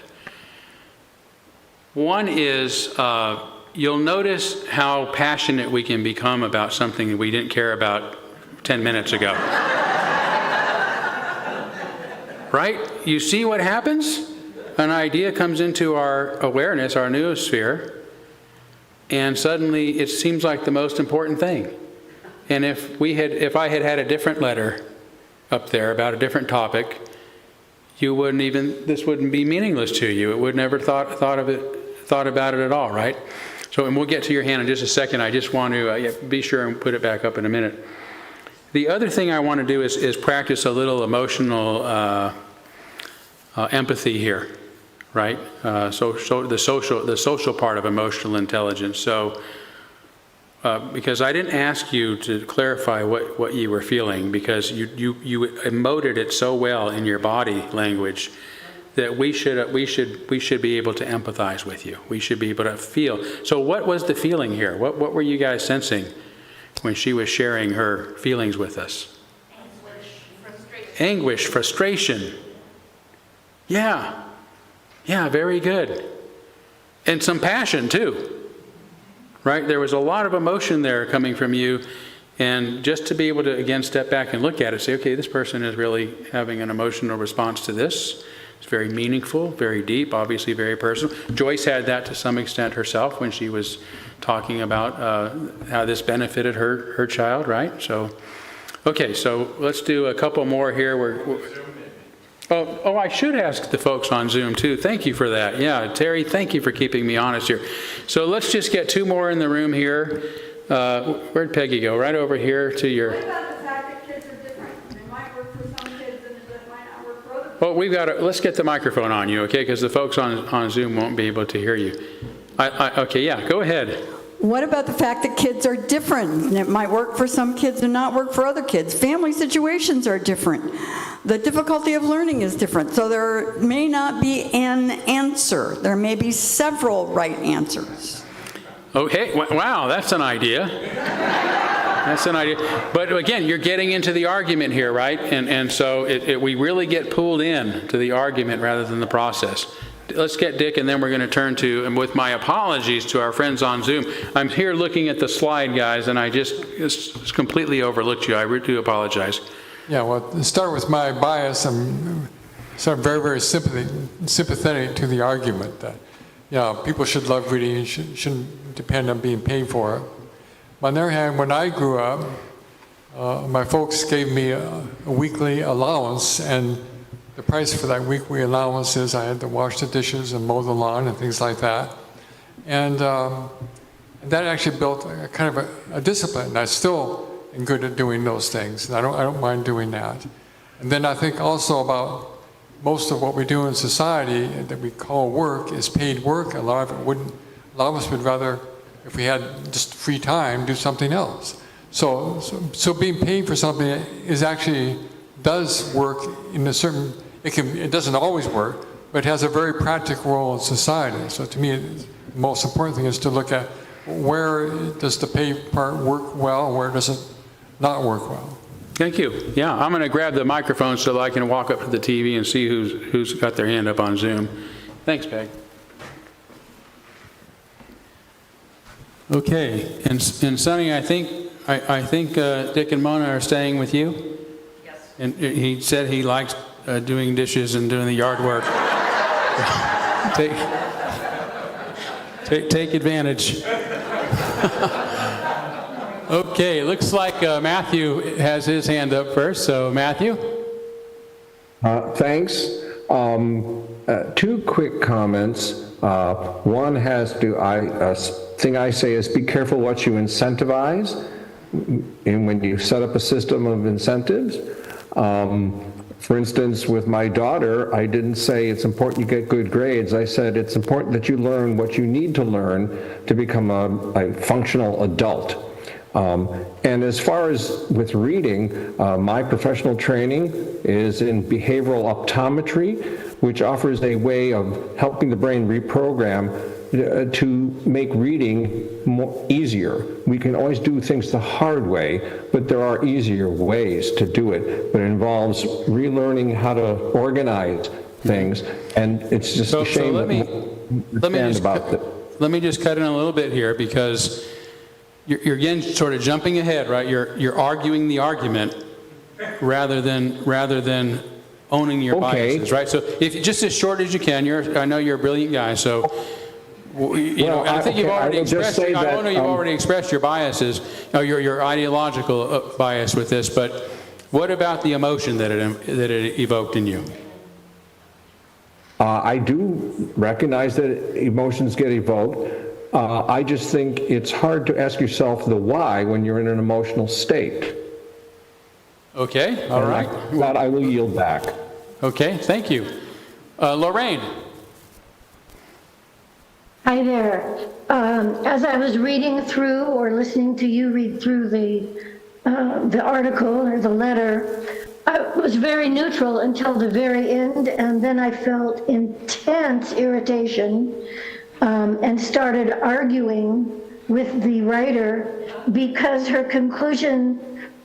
One is you'll notice how passionate we can become about something that we didn't care about 10 minutes ago. Right? You see what happens? An idea comes into our awareness, our noosphere, and suddenly it seems like the most important thing. And if I had had a different letter up there about a different topic, this wouldn't be meaningless to you. It would never thought about it at all, right? So, and we'll get to your hand in just a second. I just want to be sure and put it back up in a minute. The other thing I want to do is practice a little emotional empathy here, right? So the social part of emotional intelligence. So, because I didn't ask you to clarify what you were feeling, because you emoted it so well in your body language that we should be able to empathize with you. We should be able to feel. So what was the feeling here? What were you guys sensing when she was sharing her feelings with us? Anguish, frustration. Yeah, very good. And some passion too. Right? There was a lot of emotion there coming from you, and just to be able to, again, step back and look at it, say, okay, this person is really having an emotional response to this. It's very meaningful, very deep, obviously very personal. Joyce had that to some extent herself when she was talking about how this benefited her child, right? So, okay, so let's do a couple more here. Oh, I should ask the folks on Zoom too. Thank you for that. Yeah, Terry, thank you for keeping me honest here. So let's just get two more in the room here. Where'd Peggy go? Right over here to your... What about the fact that kids are different? They might work for some kids and it might not work for other kids. Well, let's get the microphone on you, okay? Because the folks on Zoom won't be able to hear you. Okay, yeah, go ahead. What about the fact that kids are different? And it might work for some kids and not work for other kids. Family situations are different. The difficulty of learning is different. So there may not be an answer. There may be several right answers. Okay, wow, that's an idea. That's an idea. But again, you're getting into the argument here, right? And so we really get pulled in to the argument rather than the process. Let's get Dick, and then we're going to turn to, and with my apologies to our friends on Zoom, I'm here looking at the slide, guys, and I just completely overlooked you. I really do apologize. Yeah, well, to start with my bias, I'm sort of very, very sympathetic to the argument that, people should love reading and shouldn't depend on being paid for it. On the other hand, when I grew up, my folks gave me a weekly allowance, and the price for that weekly allowance is I had to wash the dishes and mow the lawn and things like that. And that actually built a kind of a discipline. And I still am good at doing those things, and I don't mind doing that. And then I think also about most of what we do in society that we call work is paid work. A lot of us would rather, if we had just free time, do something else. So being paid for something is actually does work in a certain. It doesn't always work, but it has a very practical role in society. So to me, the most important thing is to look at where does the pay part work well, and where does it not work well. Thank you. Yeah, I'm going to grab the microphone so that I can walk up to the TV and see who's got their hand up on Zoom. Thanks, Peg. Okay, and Sonny, I think Dick and Mona are staying with you. Yes. And he said he likes doing dishes and doing the yard work. Take advantage. Okay, looks like Matthew has his hand up first. So Matthew. Thanks. Two quick comments. One has to, thing I say is be careful what you incentivize, and when you set up a system of incentives. For instance, with my daughter, I didn't say it's important you get good grades. I said it's important that you learn what you need to learn to become a functional adult. And as far as with reading, my professional training is in behavioral optometry, which offers a way of helping the brain reprogram to make reading easier. We can always do things the hard way, but there are easier ways to do it. But it involves relearning how to organize things, and it's just a shame let me just cut in a little bit here, because you're again sort of jumping ahead, right? You're arguing the argument rather than owning your biases, right? So if just as short as you can, I know you're a brilliant guy, so I think you've already expressed. I know you've that, already expressed your biases, your ideological bias with this. But what about the emotion that it evoked in you? I do recognize that emotions get evoked. I just think it's hard to ask yourself the why when you're in an emotional state. Okay, all right. That I will yield back. Okay, thank you. Lorraine. Hi there. As I was reading through or listening to you read through the article or the letter, I was very neutral until the very end, and then I felt intense irritation and started arguing with the writer because her conclusion,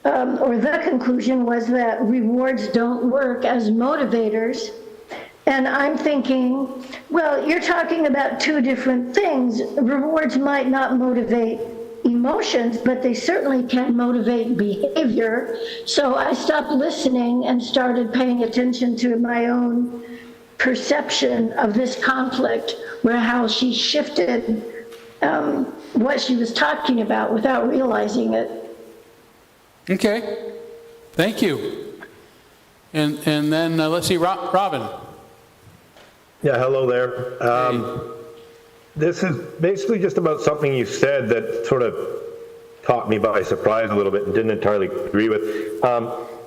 or the conclusion, was that rewards don't work as motivators. And I'm thinking, well, you're talking about two different things. Rewards might not motivate emotions, but they certainly can motivate behavior. So I stopped listening and started paying attention to my own perception of this conflict, where how she shifted what she was talking about without realizing it. Okay, thank you. And then let's see, Robin. Yeah, hello there. This is basically just about something you said that sort of caught me by surprise a little bit and didn't entirely agree with.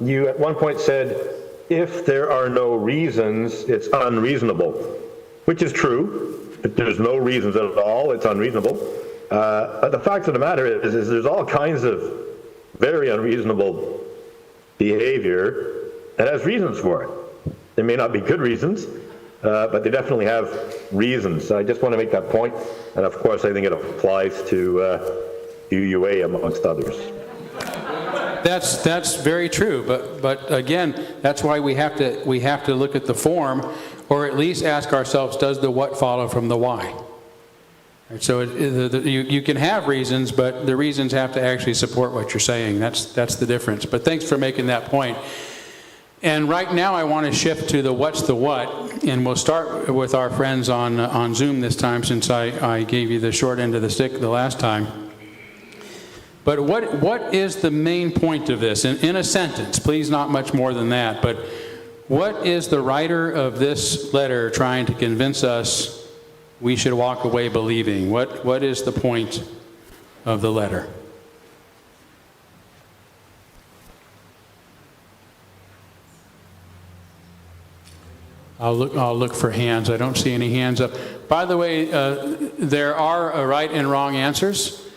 You at one point said, if there are no reasons, it's unreasonable, which is true. If there's no reasons at all, it's unreasonable. But the fact of the matter is there's all kinds of very unreasonable behavior that has reasons for it. There may not be good reasons, but they definitely have reasons. So I just want to make that point. And of course, I think it applies to UUA amongst others. That's very true. But again, that's why we have to look at the form, or at least ask ourselves, does the what follow from the why? And so you can have reasons, but the reasons have to actually support what you're saying. That's the difference. But thanks for making that point. And right now I want to shift to the what's the what, and we'll start with our friends on Zoom this time, since I gave you the short end of the stick the last time. But what is the main point of this? In a sentence, please, not much more than that, but what is the writer of this letter trying to convince us we should walk away believing? What is the point of the letter? I'll look for hands. I don't see any hands up. By the way, there are right and wrong answers.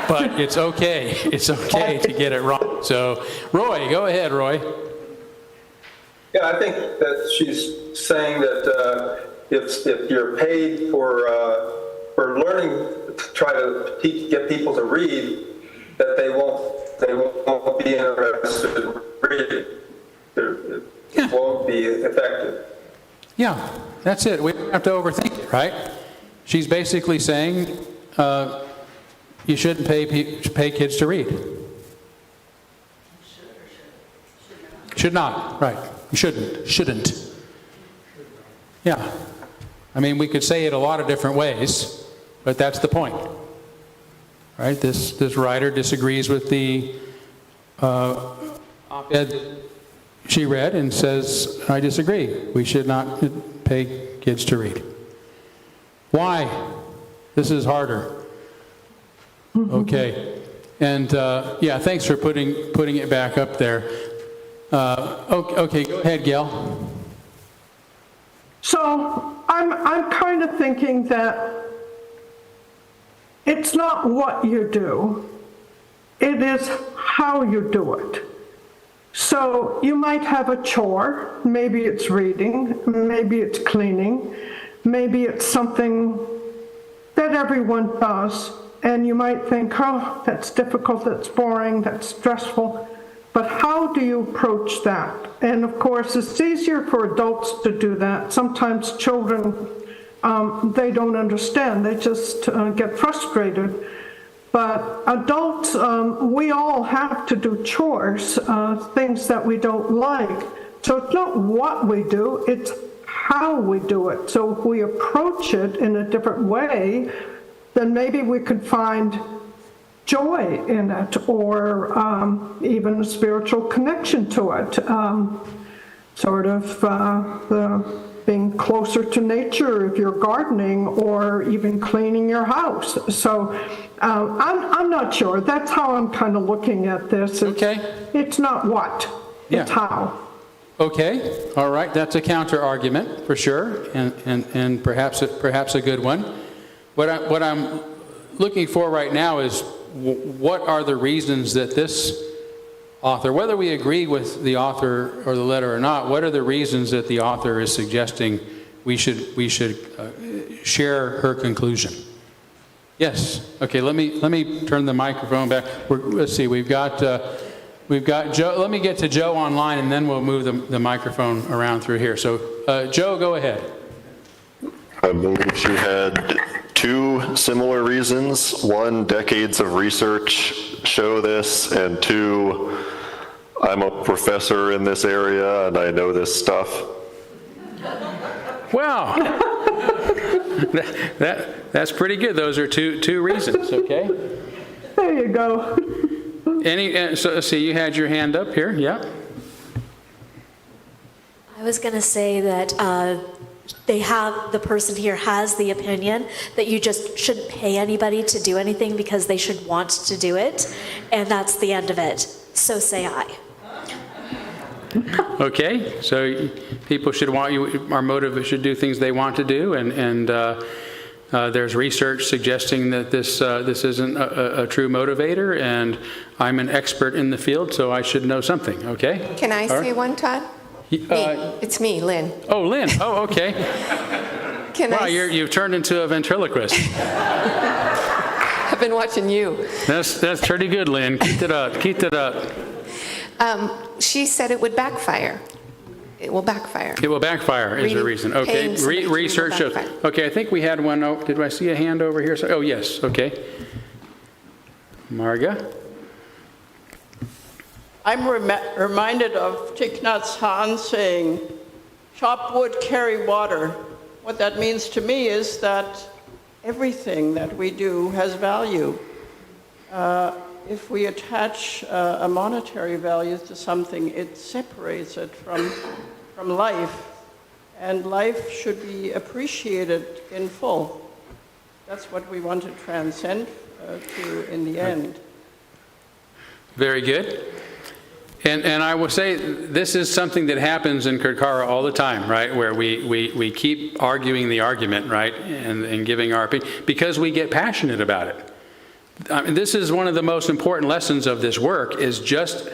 But it's okay. It's okay to get it wrong. So, Roy, go ahead, Roy. Yeah, I think that she's saying that if you're paid for learning, to try to get people to read, that they won't be interested in reading. It won't be effective. Yeah, that's it. We don't have to overthink it, right? She's basically saying you shouldn't pay kids to read. Should not, right. You shouldn't. Yeah. I mean, we could say it a lot of different ways, but that's the point. Right? This writer disagrees with the op-ed she read and says, I disagree. We should not pay kids to read. Why? This is harder. Okay. And yeah, thanks for putting it back up there. Okay, go ahead, Gail. So I'm kind of thinking that it's not what you do, it is how you do it. So you might have a chore, maybe it's reading, maybe it's cleaning, maybe it's something that everyone does, and you might think, oh, that's difficult, that's boring, that's stressful, but how do you approach that? And of course, it's easier for adults to do that. Sometimes children, they don't understand, they just get frustrated. But adults, we all have to do chores, things that we don't like. So it's not what we do, it's how we do it. So if we approach it in a different way, then maybe we could find joy in it, or even a spiritual connection to it. Sort of the being closer to nature if you're gardening, or even cleaning your house. So I'm not sure. That's how I'm kind of looking at this. It's not what, it's how. Okay, all right, that's a counter argument for sure, and perhaps a good one. What I'm looking for right now is what are the reasons that this author, whether we agree with the author or the letter or not, what are the reasons that the author is suggesting we should share her conclusion? Yes. Okay. Let me turn the microphone back. Let's see. We've got Joe. Let me get to Joe online, and then we'll move the microphone around through here. So, Joe, go ahead. I believe she had two similar reasons. One, decades of research show this, and two, I'm a professor in this area and I know this stuff. Wow. That's pretty good. Those are two reasons, okay? There you go. So let's see, you had your hand up here, yeah? I was going to say that the person here has the opinion that you just shouldn't pay anybody to do anything because they should want to do it, and that's the end of it. So say I. Okay, so people should our motive should do things they want to do, and there's research suggesting that this isn't a true motivator, and I'm an expert in the field, so I should know something, okay? Can I say one, Todd? It's me, Lynn. Oh, Lynn. Oh, okay. Wow, you've turned into a ventriloquist. I've been watching you. That's pretty good, Lynn. Keep it up. Keep it up. She said it would backfire. It will backfire. It will backfire is the reason. Okay. Research shows. Okay, I think we had one. Oh, did I see a hand over here? Oh, yes. Okay. Marga? I'm reminded of Thich Nhat Hanh saying, chop wood, carry water. What that means to me is that everything that we do has value. If we attach a monetary value to something, it separates it from life, and life should be appreciated in full. That's what we want to transcend to in the end. Very good. And I will say this is something that happens in Kerdcera all the time, right? Where we keep arguing the argument, right? And giving our opinion because we get passionate about it. I mean, this is one of the most important lessons of this work is just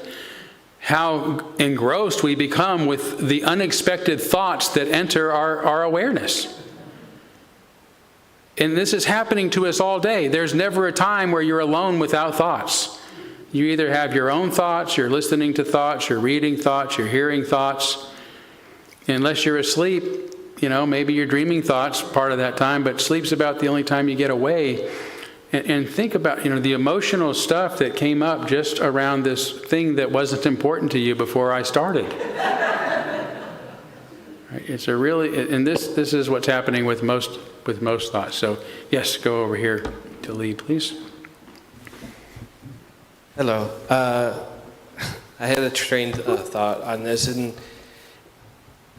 how engrossed we become with the unexpected thoughts that enter our awareness. And this is happening to us all day. There's never a time where you're alone without thoughts. You either have your own thoughts, you're listening to thoughts, you're reading thoughts, you're hearing thoughts. Unless you're asleep, maybe you're dreaming thoughts part of that time, but sleep's about the only time you get away. And think about, the emotional stuff that came up just around this thing that wasn't important to you before I started. It's a really, and this is what's happening with most thoughts. So yes, go over here to lead, please. Hello. I had a trained thought on this, and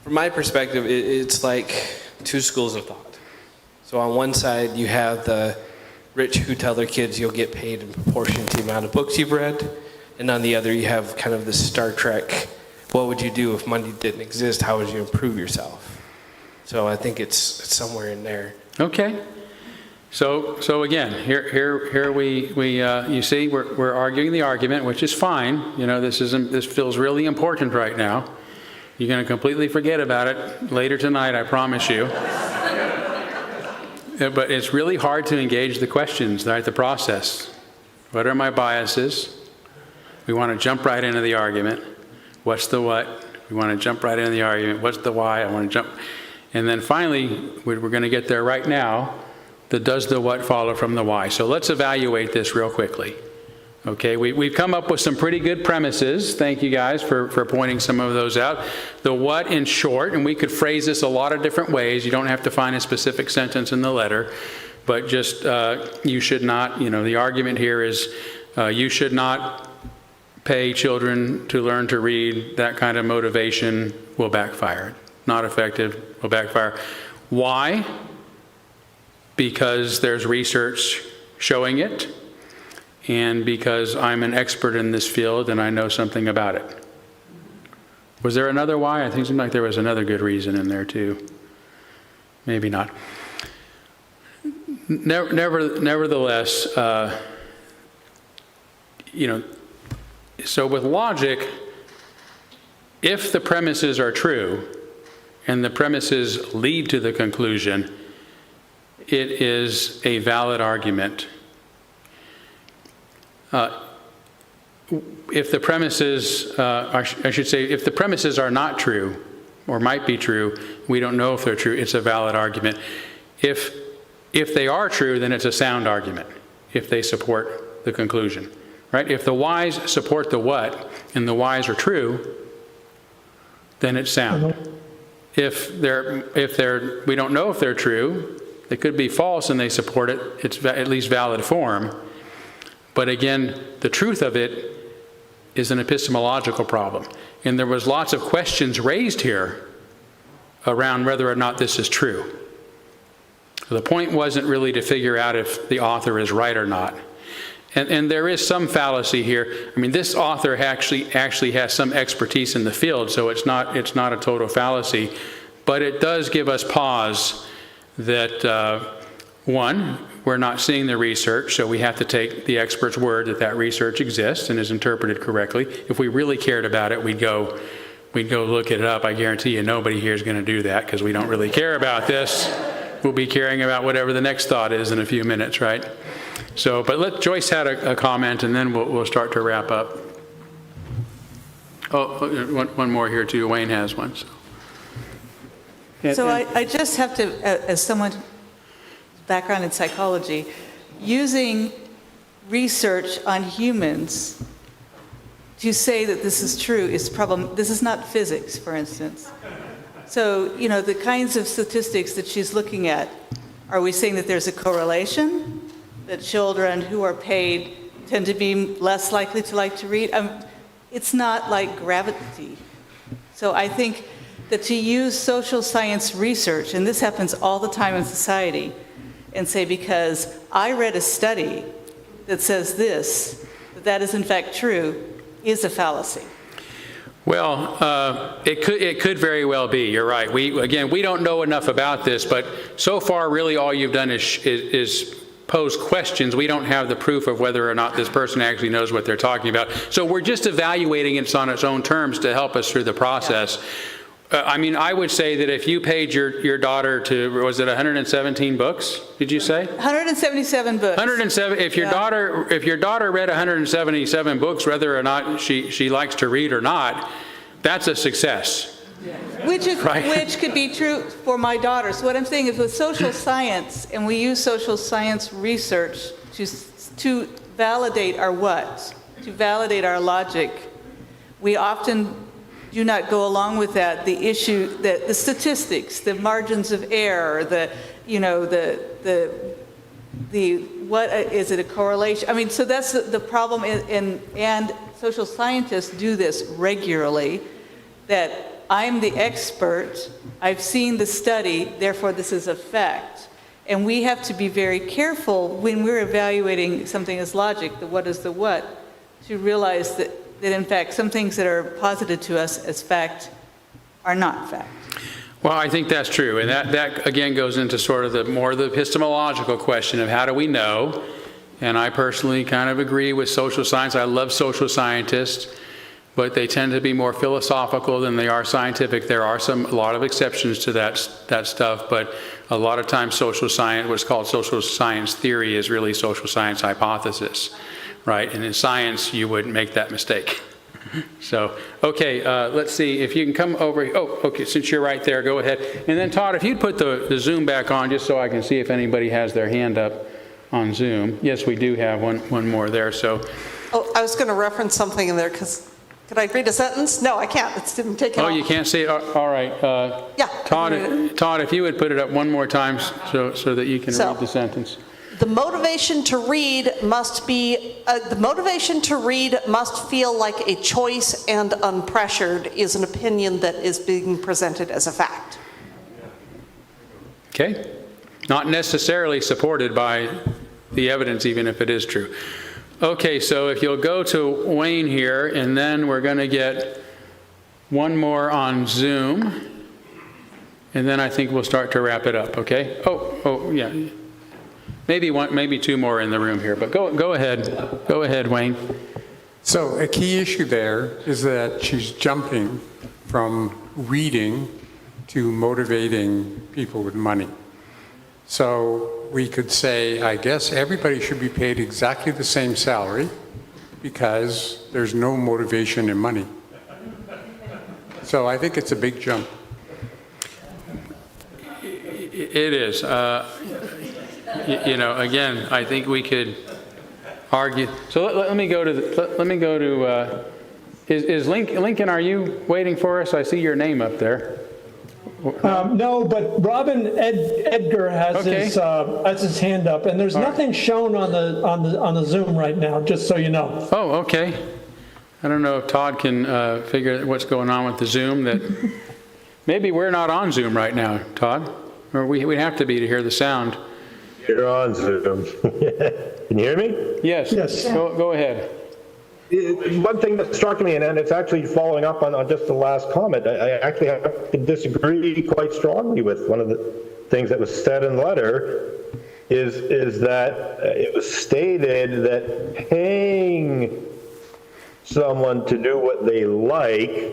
from my perspective, it's like two schools of thought. So on one side, you have the rich who tell their kids you'll get paid in proportion to the amount of books you've read, and on the other, you have kind of the Star Trek, what would you do if money didn't exist? How would you improve yourself? So I think it's somewhere in there. Okay. So again, here we you see we're arguing the argument, which is fine. This feels really important right now. You're going to completely forget about it later tonight, I promise you. But it's really hard to engage the questions, right? The process. What are my biases? We want to jump right into the argument. What's the what? We want to jump right into the argument. What's the why? I want to jump. And then finally, we're going to get there right now. The does the what follow from the why. So let's evaluate this real quickly. Okay, we've come up with some pretty good premises. Thank you guys for pointing some of those out. The what in short, and we could phrase this a lot of different ways. You don't have to find a specific sentence in the letter, but just you should not, the argument here is you should not pay children to learn to read. That kind of motivation will backfire. Not effective, will backfire. Why? Because there's research showing it, and because I'm an expert in this field and I know something about it. Was there another why? I think it seemed like there was another good reason in there too. Maybe not. Nevertheless, so with logic, if the premises are true and the premises lead to the conclusion, it is a valid argument. If the premises, if the premises are not true, or might be true, we don't know if they're true, it's a valid argument. If they are true, then it's a sound argument, if they support the conclusion, right? If the whys support the what, and the whys are true, then it's sound. If we don't know if they're true, they could be false and they support it, it's at least valid form. But again, the truth of it is an epistemological problem. And there was lots of questions raised here around whether or not this is true. The point wasn't really to figure out if the author is right or not. And there is some fallacy here. I mean, this author actually has some expertise in the field, so it's not a total fallacy. But it does give us pause that, one, we're not seeing the research, so we have to take the expert's word that research exists and is interpreted correctly. If we really cared about it, we'd go look it up. I guarantee you nobody here is going to do that because we don't really care about this. We'll be caring about whatever the next thought is in a few minutes, right? So, but Joyce had a comment, and then we'll start to wrap up. Oh, one more here too. Wayne has one. So I just have to, as someone background in psychology, using research on humans to say that this is true is problem. This is not physics, for instance. So, the kinds of statistics that she's looking at, are we saying that there's a correlation? That children who are paid tend to be less likely to like to read? It's not like gravity. So I think that to use social science research, and this happens all the time in society, and say, because I read a study that says this, that is in fact true, is a fallacy. Well, it could very well be. You're right. We don't know enough about this, but so far, really, all you've done is pose questions. We don't have the proof of whether or not this person actually knows what they're talking about. So we're just evaluating it on its own terms to help us through the process. I would say that if you paid your daughter to, was it 117 books, did you say? 177 books. 107. If your daughter read 177 books, whether or not she likes to read or not, that's a success. Which could be true for my daughter. So what I'm saying is with social science, and we use social science research to validate our what? To validate our logic. We often do not go along with that. The issue, the statistics, the margins of error, what is it, a correlation? So that's the problem, and social scientists do this regularly, that I'm the expert, I've seen the study, therefore this is a fact. And we have to be very careful when we're evaluating something as logic, the what is the what, to realize that in fact some things that are posited to us as fact are not fact. Well, I think that's true. And that again goes into sort of the epistemological question of how do we know? And I personally kind of agree with social science. I love social scientists, but they tend to be more philosophical than they are scientific. There are a lot of exceptions to that stuff, but a lot of times social science, what's called social science theory, is really social science hypothesis, right? And in science, you wouldn't make that mistake. So, okay, let's see if you can come over. Oh, okay, since you're right there, go ahead. And then Todd, if you'd put the Zoom back on, just so I can see if anybody has their hand up on Zoom. Yes, we do have one more there. So Oh, I was going to reference something in there, because, could I read a sentence? No, I can't. It's didn't take it Oh, off. you can't see it? All right. Yeah. Todd, if you would put it up one more time so that you can So- read the sentence. The motivation to read must feel like a choice and unpressured is an opinion that is being presented as a fact. Okay? Not necessarily supported by the evidence, even if it is true. Okay, so if you'll go to Wayne here, and then we're going to get one more on Zoom, and then I think we'll start to wrap it up, okay? Oh, yeah. Maybe two more in the room here, but go ahead. Go ahead, Wayne. So a key issue there is that she's jumping from reading to motivating people with money. So we could say, I guess everybody should be paid exactly the same salary because there's no motivation in money. So I think it's a big jump. It is. Again, I think we could argue. So let me go to. Is Lincoln? Are you waiting for us? I see your name up there. No, but Robin Edgar has his hand up, and there's nothing shown on the Zoom right now. Just so you know. Oh, okay. I don't know if Todd can figure what's going on with the Zoom. That maybe we're not on Zoom right now, Todd, or we have to be to hear the sound. You're on Zoom. Can you hear me? Yes. Yes. Go ahead. One thing that struck me, and it's actually following up on just the last comment, I actually have to disagree quite strongly with one of the things that was said in the letter, is that it was stated that paying someone to do what they like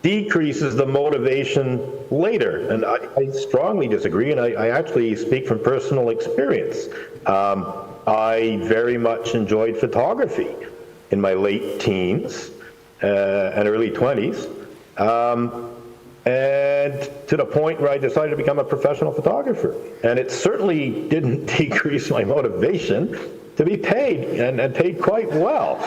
decreases the motivation later. And I strongly disagree, and I actually speak from personal experience. I very much enjoyed photography in my late teens and early 20s, and to the point where I decided to become a professional photographer. And it certainly didn't decrease my motivation to be paid, and paid quite well.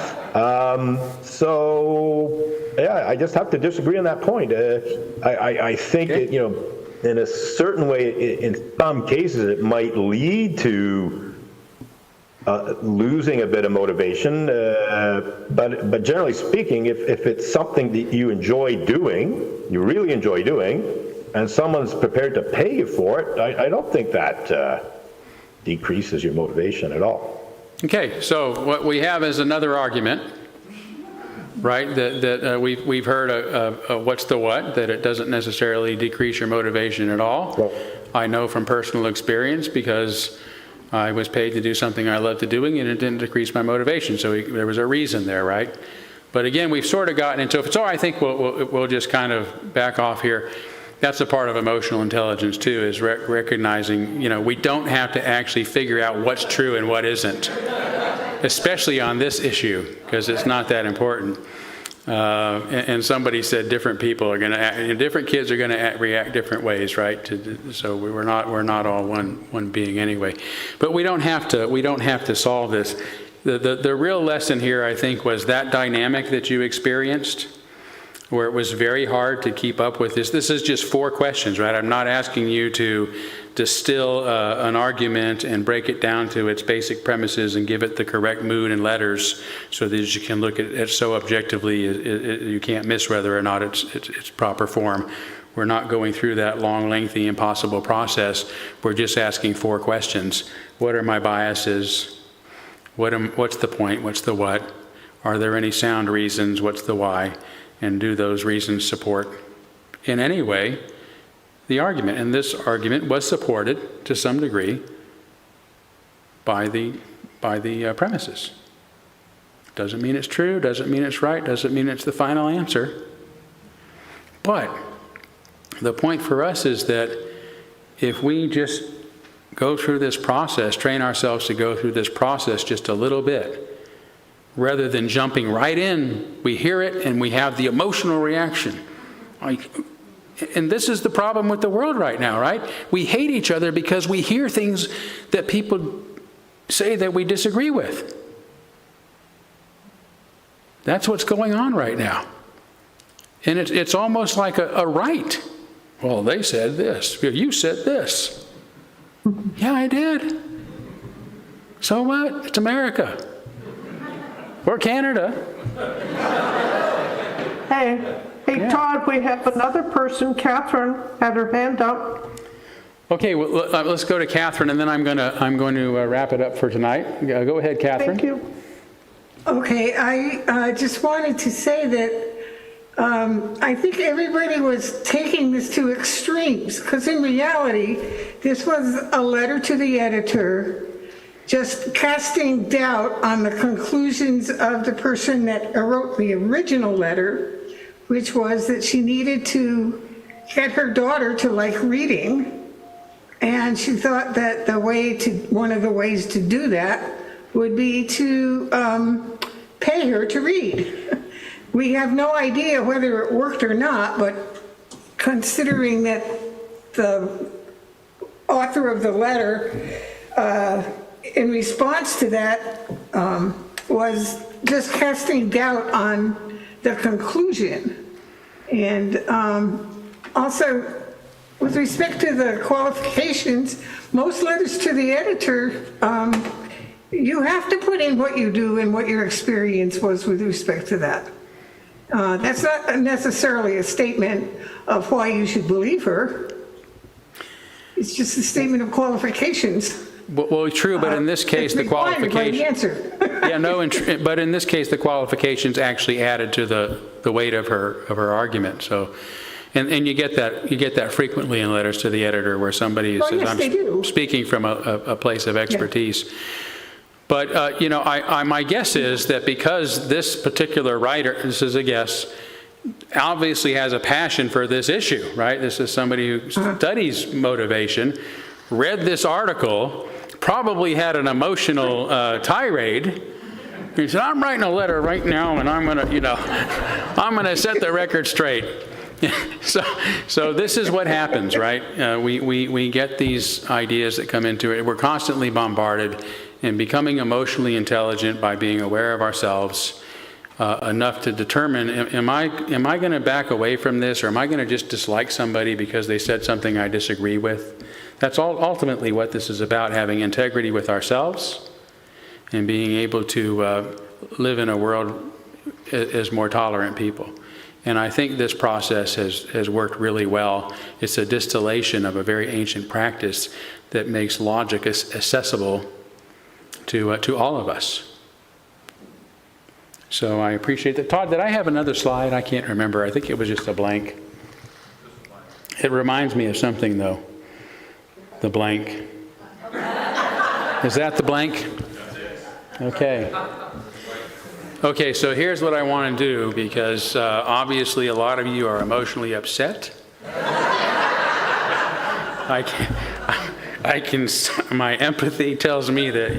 So, yeah, I just have to disagree on that point. I think, in a certain way, in some cases, it might lead to losing a bit of motivation, but generally speaking, if it's something that you enjoy doing, you really enjoy doing, and someone's prepared to pay you for it, I don't think that decreases your motivation at all. Okay, so what we have is another argument, right? That we've heard what's the what, that it doesn't necessarily decrease your motivation at all. I know from personal experience because I was paid to do something I loved to doing, and it didn't decrease my motivation. So there was a reason there, right? But again, we've sort of gotten into it. So I think we'll just kind of back off here. That's a part of emotional intelligence too, is recognizing, we don't have to actually figure out what's true and what isn't, especially on this issue, because it's not that important. And somebody said different people are going to act, different kids are going to react different ways, right? So we're not all one being anyway. But we don't have to solve this. The real lesson here, I think, was that dynamic that you experienced, where it was very hard to keep up with this. This is just 4 questions, right? I'm not asking you to distill an argument and break it down to its basic premises and give it the correct mood and letters so that you can look at it so objectively you can't miss whether or not it's proper form. We're not going through that long, lengthy, impossible process. We're just asking 4 questions. What are my biases? What's the point? What's the what? Are there any sound reasons? What's the why? And do those reasons support in any way the argument? And this argument was supported to some degree by the premises. Doesn't mean it's true, doesn't mean it's right, doesn't mean it's the final answer. But the point for us is that if we just go through this process, train ourselves to go through this process just a little bit, rather than jumping right in, we hear it and we have the emotional reaction. And this is the problem with the world right now, right? We hate each other because we hear things that people say that we disagree with. That's what's going on right now. And it's almost like a right. Well, they said this. You said this. Yeah, I did. So what? It's America. Or Canada. Hey, yeah. Todd, we have another person. Catherine had her hand up. Okay, well, let's go to Catherine, and then I'm going to wrap it up for tonight. Go ahead, Catherine. Thank you. Okay, I just wanted to say that I think everybody was taking this to extremes, because in reality, this was a letter to the editor, just casting doubt on the conclusions of the person that wrote the original letter, which was that she needed to get her daughter to like reading. And she thought that one of the ways to do that would be to pay her to read. We have no idea whether it worked or not, but considering that the author of the letter, in response to that, was just casting doubt on the conclusion. And also, with respect to the qualifications, most letters to the editor, you have to put in what you do and what your experience was with respect to that. That's not necessarily a statement of why you should believe her. It's just a statement of qualifications. Well, true, but in this case, the qualifications. Yeah, no, but in this case, the qualifications actually added to the weight of her argument. So. And you get that frequently in letters to the editor, where somebody says, "I'm speaking from a place of expertise." Yeah. But my guess is that because this particular writer, this is a guess, obviously has a passion for this issue, right? This is somebody who studies motivation, read this article, probably had an emotional tirade. He said, "I'm writing a letter right now, and I'm gonna set the record straight." So this is what happens, right? We get these ideas that come into it. We're constantly bombarded, and becoming emotionally intelligent by being aware of ourselves enough to determine, am I going to back away from this, or am I going to just dislike somebody because they said something I disagree with? That's ultimately what this is about, having integrity with ourselves and being able to live in a world as more tolerant people. And I think this process has worked really well. It's a distillation of a very ancient practice that makes logic accessible to all of us. So I appreciate that. Todd, did I have another slide? I can't remember. I think it was just a blank. It reminds me of something, though. The blank. Is that the blank? Okay. Okay, so here's what I want to do, because obviously a lot of you are emotionally upset. My empathy tells me that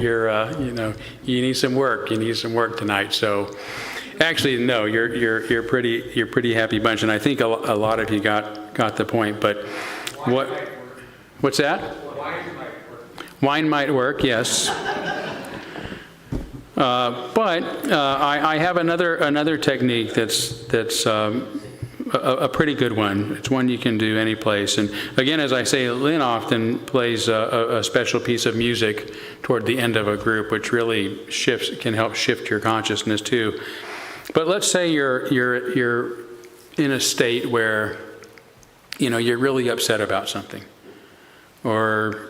you need some work. You need some work tonight. So, actually, no, you're pretty happy bunch, and I think a lot of you got the point. But what's that? Wine might work, yes. But I have another technique that's a pretty good one. It's one you can do any place. And again, as I say, Lynn often plays a special piece of music toward the end of a group, which really can help shift your consciousness too. But let's say you're in a state where you're really upset about something, or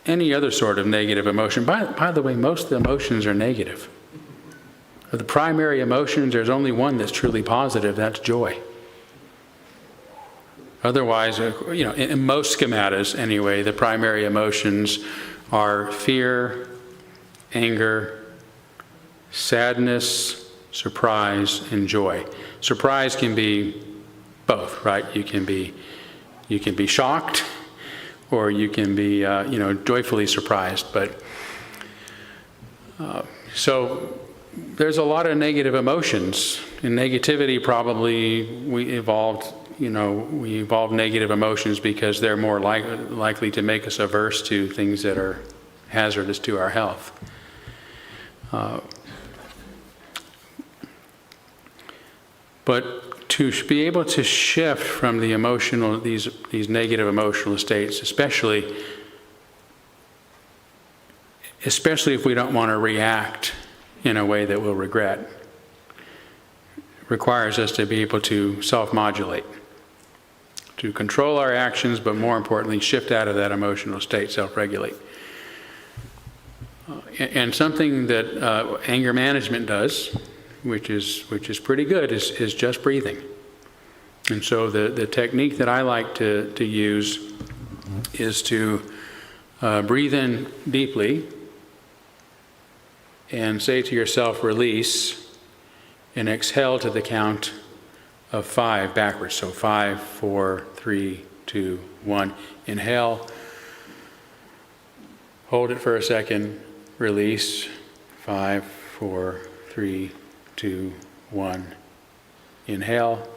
any other sort of negative emotion. By the way, most of the emotions are negative. Of the primary emotions, there's only one that's truly positive. That's joy. Otherwise, in most schematas anyway, the primary emotions are fear, anger, sadness, surprise, and joy. Surprise can be both, right? You can be shocked, or you can be, joyfully surprised. But so there's a lot of negative emotions. In negativity, probably we evolved negative emotions because they're more likely to make us averse to things that are hazardous to our health. But to be able to shift from the emotional, these negative emotional states, especially if we don't want to react in a way that we'll regret, requires us to be able to self-modulate, to control our actions, but more importantly, shift out of that emotional state, self-regulate. And something that anger management does, which is pretty good, is just breathing. And so the technique that I like to use is to breathe in deeply and say to yourself, release, and exhale to the count of 5 backwards. So 5, 4, 3, 2, 1. Inhale, hold it for a second, release, 5, 4, 3, 2, 1. Inhale,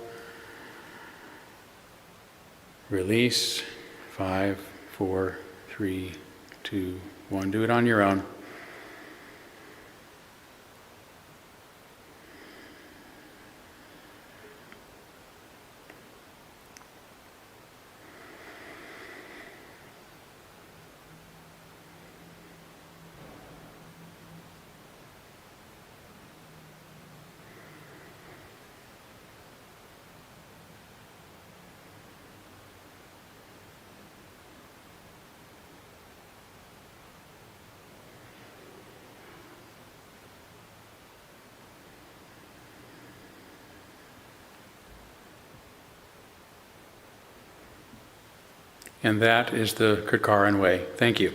release, 5, 4, 3, 2, 1. Do it on your own. And that is the Kerdcera way. Thank you.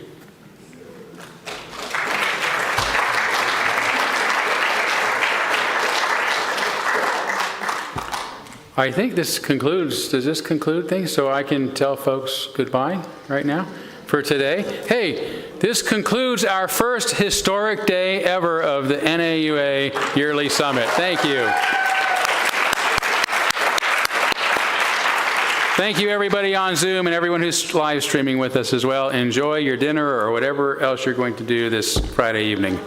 I think this concludes, does this conclude things? So I can tell folks goodbye right now for today. Hey, this concludes our first historic day ever of the NAUA Yearly Summit. Thank you. Thank you, everybody on Zoom and everyone who's live streaming with us as well. Enjoy your dinner or whatever else you're going to do this Friday evening.